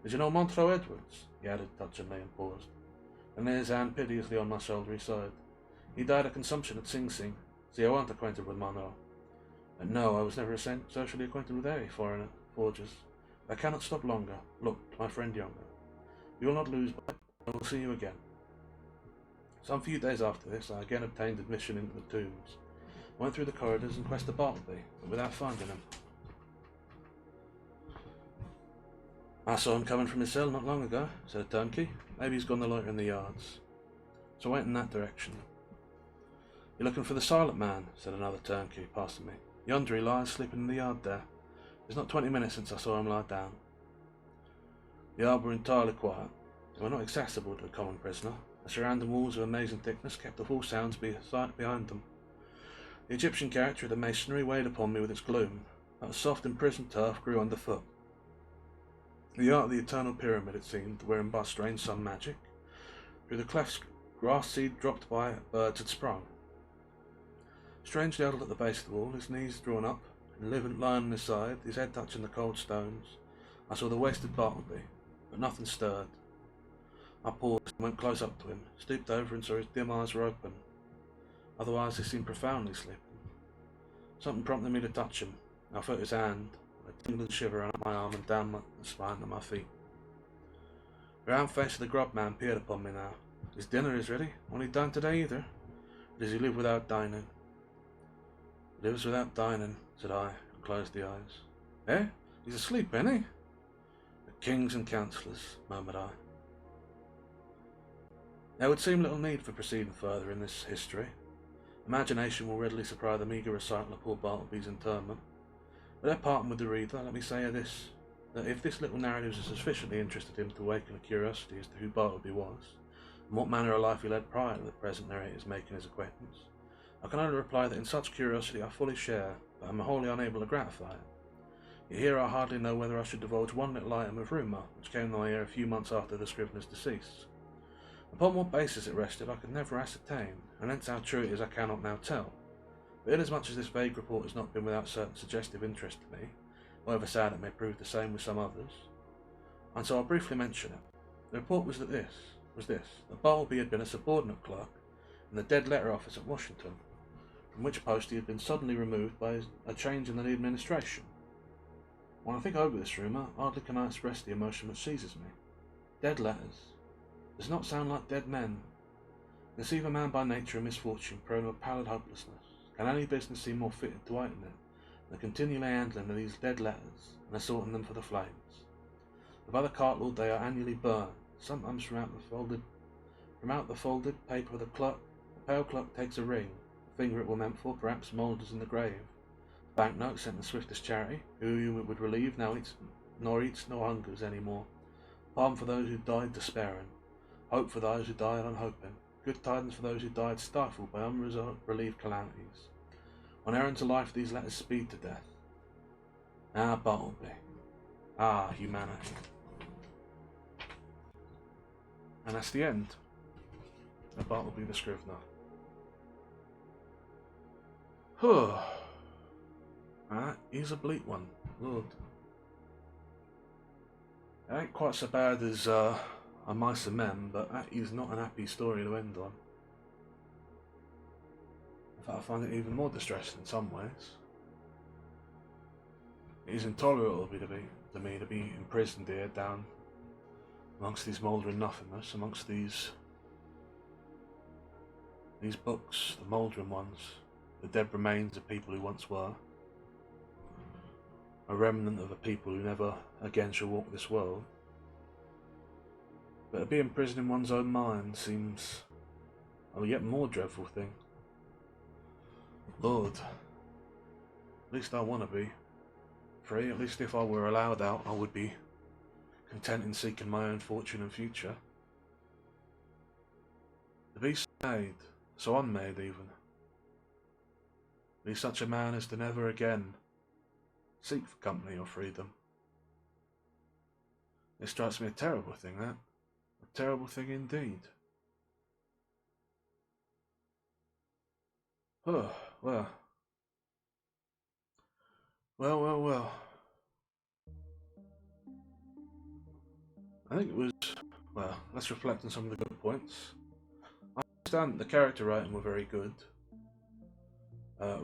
Did you know Montreux Edwards? He added touchingly and paused, and laid his hand piteously on my shoulder. He sighed. He died of consumption at Sing Sing. See, I wasn't acquainted with Monroe. And no, I was never socially acquainted with any foreigner forgers. I cannot stop longer. Look, my friend younger. You will not lose, but I will see you again. Some few days after this, I again obtained admission into the tombs. I went through the corridors in quest of Bartleby, but without finding him. I saw him coming from his cell not long ago, said a turnkey. Maybe he's gone to loiter in the yards. So I went in that direction. You're looking for the silent man, said another turnkey, passing me. Yonder he lies, sleeping in the yard there. It's not 20 minutes since I saw him lie down. The yard were entirely quiet. They were not accessible to a common prisoner. The surrounding walls of amazing thickness kept off all sounds behind them. The Egyptian character of the masonry weighed upon me with its gloom, but a soft imprisoned turf grew underfoot. The art of the eternal pyramid, it seemed, wherein by strange sun magic, through the clefts grass seed dropped by birds had sprung. Strangely huddled at the base of the wall, his knees drawn up, and lying on his side, his head touching the cold stones, I saw the wasted Bartleby, but nothing stirred. I paused and went close up to him, stooped over and saw his dim eyes were open. Otherwise, he seemed profoundly sleeping. Something prompted me to touch him. I felt his hand, a tingling shiver ran up my arm and down the spine to my feet. The round face of the grub man peered upon me now. His dinner is ready. Won't he dine today either? Or does he live without dining? He lives without dining, said I, and closed the eyes. Eh? He's asleep, ain't he? The kings and councillors, murmured I. There would seem little need for proceeding further in this history. Imagination will readily supply the meagre recital of poor Bartleby's interment. But at parting with the reader, let me say this, that if this little narrative has sufficiently interested him to awaken a curiosity as to who Bartleby was, and what manner of life he led prior to the present narrator's making his acquaintance, I can only reply that in such curiosity I fully share, but am wholly unable to gratify it. Yet here I hardly know whether I should divulge one little item of rumour, which came to my ear a few months after the Scrivener's decease. Upon what basis it rested I could never ascertain, and hence how true it is I cannot now tell. But inasmuch as this vague report has not been without certain suggestive interest to me, however sad it may prove the same with some others, and so I'll briefly mention it. The report was this, that Bartleby had been a subordinate clerk in the Dead Letter Office at Washington, from which post he had been suddenly removed by a change in the administration. When I think over this rumour, hardly can I express the emotion which seizes me. Dead letters. Does not sound like dead men. Conceive a man by nature and misfortune prone to a pallid hopelessness. Can any business seem more fitted to heighten it than the continual handling of these dead letters and assorting them for the flames? But by the cartload they are annually burned, sometimes from out the folded paper of the clerk. The pale clerk takes a ring, the finger it were meant for perhaps moulders in the grave. The banknote sent the swiftest charity, whom it would relieve now eats nor hungers any more. Pardon for those who died despairing. Hope for those who died unhoping. Good tidings for those who died stifled by unrelieved calamities. On errands of life these letters speed to death. Ah, Bartleby. Ah, humanity. And that's the end of Bartleby the Scrivener. Here's a bleak one. Lord. It ain't quite so bad as A Mice and Men, but that is not an happy story to end on. In fact, I find it even more distressing in some ways. It is intolerable to me to be imprisoned here down amongst these mouldering nothingness, amongst these These books, the mouldering ones, the dead remains of people who once were, a remnant of a people who never again shall walk this world. But to be imprisoned in one's own mind seems a yet more dreadful thing. Lord, at least I want to be free. At least if I were allowed out, I would be content in seeking my own fortune and future. To be so made, so unmade even. Be such a man as to never again seek for company or freedom. It strikes me a terrible thing, that. A terrible thing indeed. Oh, well. Well. I think it was, well, let's reflect on some of the good points. I understand the character writing were very good.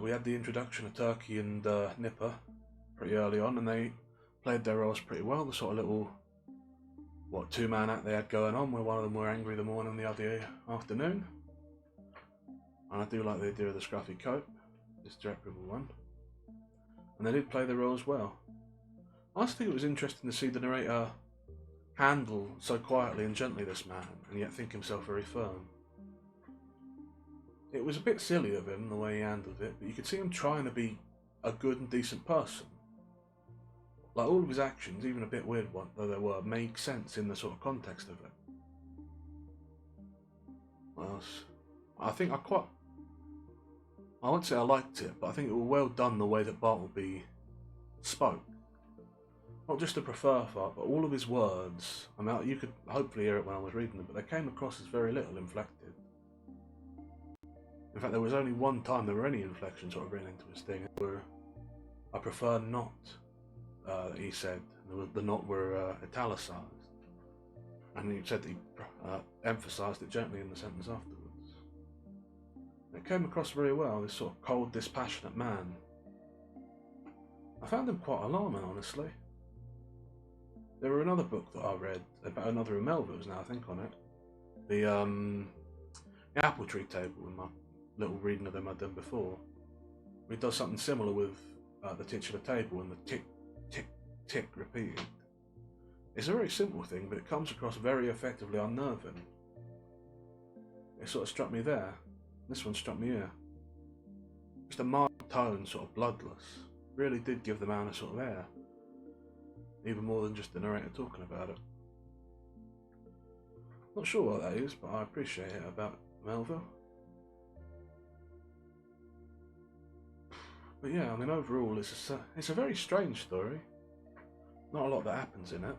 We had the introduction of Turkey and Nipper pretty early on, and they played their roles pretty well. The sort of little, two-man act they had going on, where one of them were angry the morning and the other afternoon. And I do like the idea of the scruffy coat, this disreputable one. And they did play their roles well. I also think it was interesting to see the narrator handle so quietly and gently this man, and yet think himself very firm. It was a bit silly of him, the way he handled it, but you could see him trying to be a good and decent person. Like, all of his actions, even a bit weird one though they were, made sense in the sort of context of it. What else? I won't say I liked it, but I think it was well done the way that Bartleby spoke. Not just the prefer part, but all of his words. I mean, you could hopefully hear it when I was reading them, but they came across as very little inflected. In fact, there was only one time there were any inflections sort of written into his thing, where I prefer not, he said. The not were italicized. And he said that he emphasised it gently in the sentence afterwards. It came across very well, this sort of cold, dispassionate man. I found him quite alarming, honestly. There were another book that I read about another of Melville's now I think on it. The Apple Tree Table, in my little reading of them I'd done before. He does something similar with the titular table and the tick, tick, tick repeated. It's a very simple thing, but it comes across very effectively unnerving. It sort of struck me there. This one struck me here. Just a mild tone, sort of bloodless. Really did give the man a sort of air. Even more than just the narrator talking about it. Not sure what that is, but I appreciate it about Melville. But yeah, I mean, overall, it's a very strange story. Not a lot that happens in it.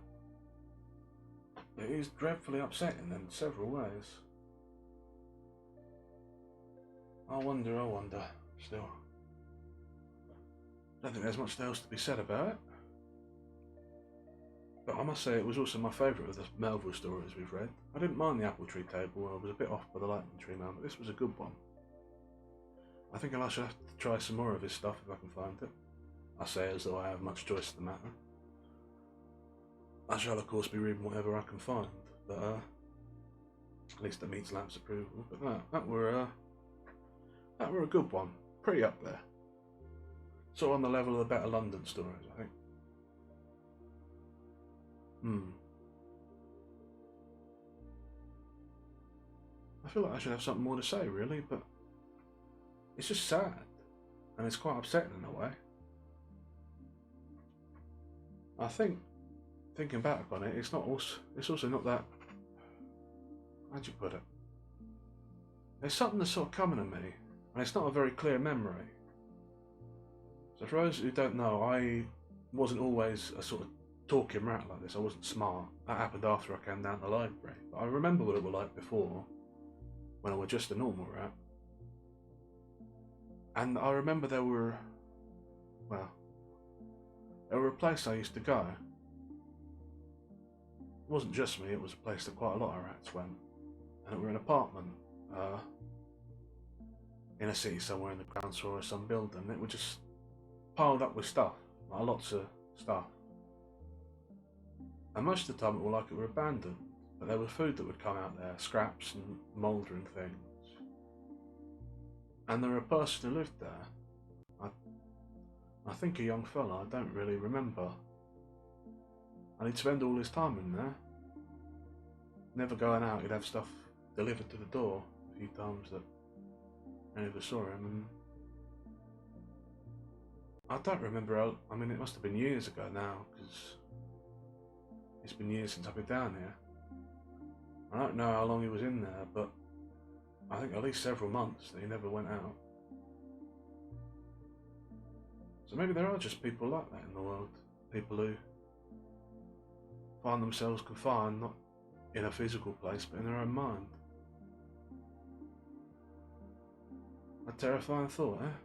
It is dreadfully upsetting in several ways. I wonder, still. I don't think there's much else to be said about it. But I must say it was also my favourite of the Melville stories we've read. I didn't mind the Apple Tree Table, I was a bit off by the Lightning Tree Man, but this was a good one. I think I shall have to try some more of his stuff if I can find it. I say as though I have much choice in the matter. I shall of course be reading whatever I can find, but at least that meets Lamp's approval. But that were a good one, pretty up there. Sort of on the level of the Better London stories, I think. I feel like I should have something more to say, really, but it's just sad, and it's quite upsetting in a way. I think, thinking back on it, it's also not that. How'd you put it? There's something that's sort of coming to me, and it's not a very clear memory. So for those who don't know, I wasn't always a sort of talking rat like this. I wasn't smart. That happened after I came down to the library. But I remember what it was like before, when I was just a normal rat. And I remember there were a place I used to go. It wasn't just me, it was a place that quite a lot of rats went. And it were an apartment in a city somewhere in the ground floor of some building. It was just piled up with stuff, like lots of stuff. And most of the time it was like it were abandoned, but there was food that would come out there, scraps and mouldering things. And there were a person who lived there. I think a young fella, I don't really remember. And he'd spend all his time in there. Never going out, he'd have stuff delivered to the door a few times that I never saw him. And I don't remember how, I mean, it must have been years ago now, because it's been years since I've been down here. I don't know how long he was in there, but I think at least several months that he never went out. So maybe there are just people like that in the world. People who find themselves confined, not in a physical place, but in their own mind. A terrifying thought, eh?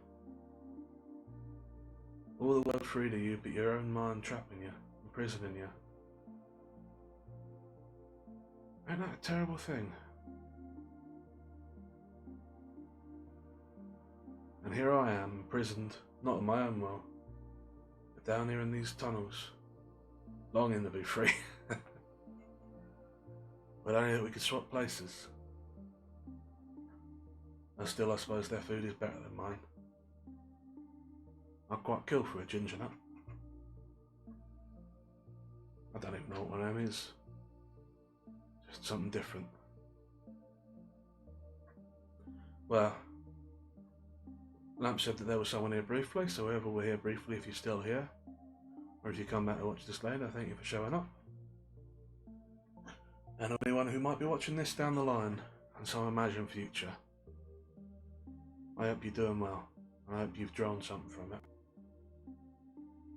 All the world free to you, but your own mind trapping you, imprisoning you. Ain't that a terrible thing? And here I am, imprisoned, not in my own will, but down here in these tunnels, longing to be free. But only that we could swap places. And still, I suppose their food is better than mine. I'd quite kill for a ginger nut. I don't even know what my name is. Just something different. Well, Lamp said that there was someone here briefly, so whoever we're here briefly, if you're still here, or if you come back to watch this later, thank you for showing up. And anyone who might be watching this down the line, and some imagined future, I hope you're doing well, and I hope you've drawn something from it.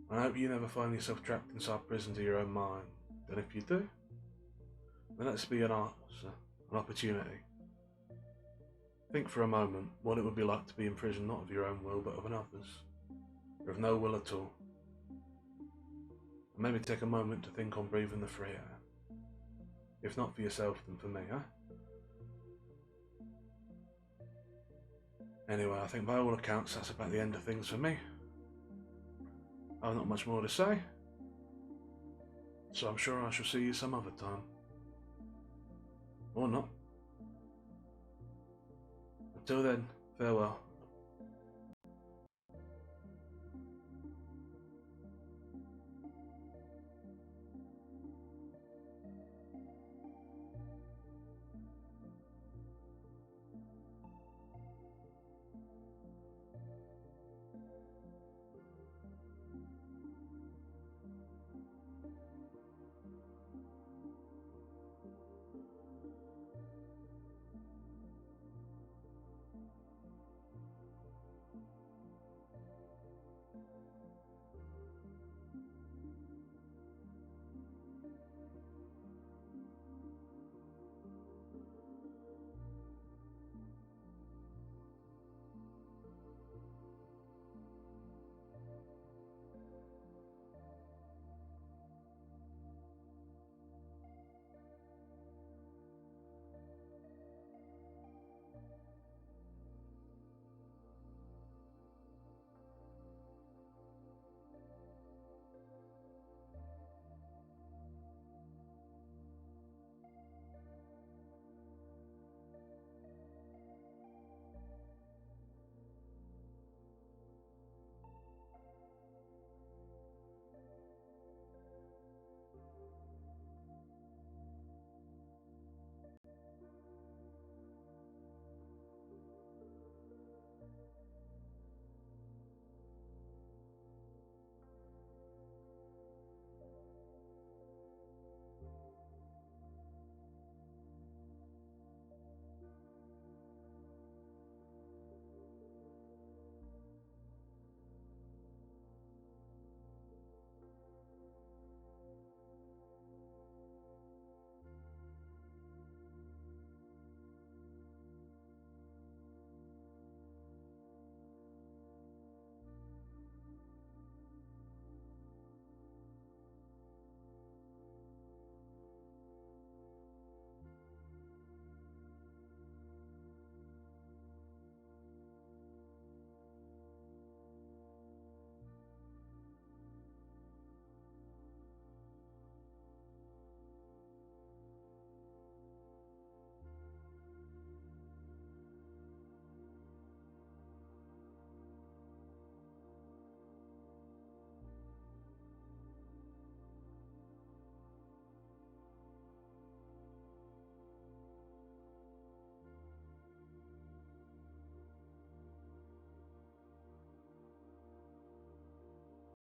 And I hope you never find yourself trapped inside prison to your own mind, and if you do, then let's be an opportunity. Think for a moment what it would be like to be in prison not of your own will, but of another's, or of no will at all. And maybe take a moment to think on breathing the free air. If not for yourself, then for me, huh? Anyway, I think by all accounts that's about the end of things for me. I've not much more to say, so I'm sure I shall see you some other time. Or not. Until then, farewell.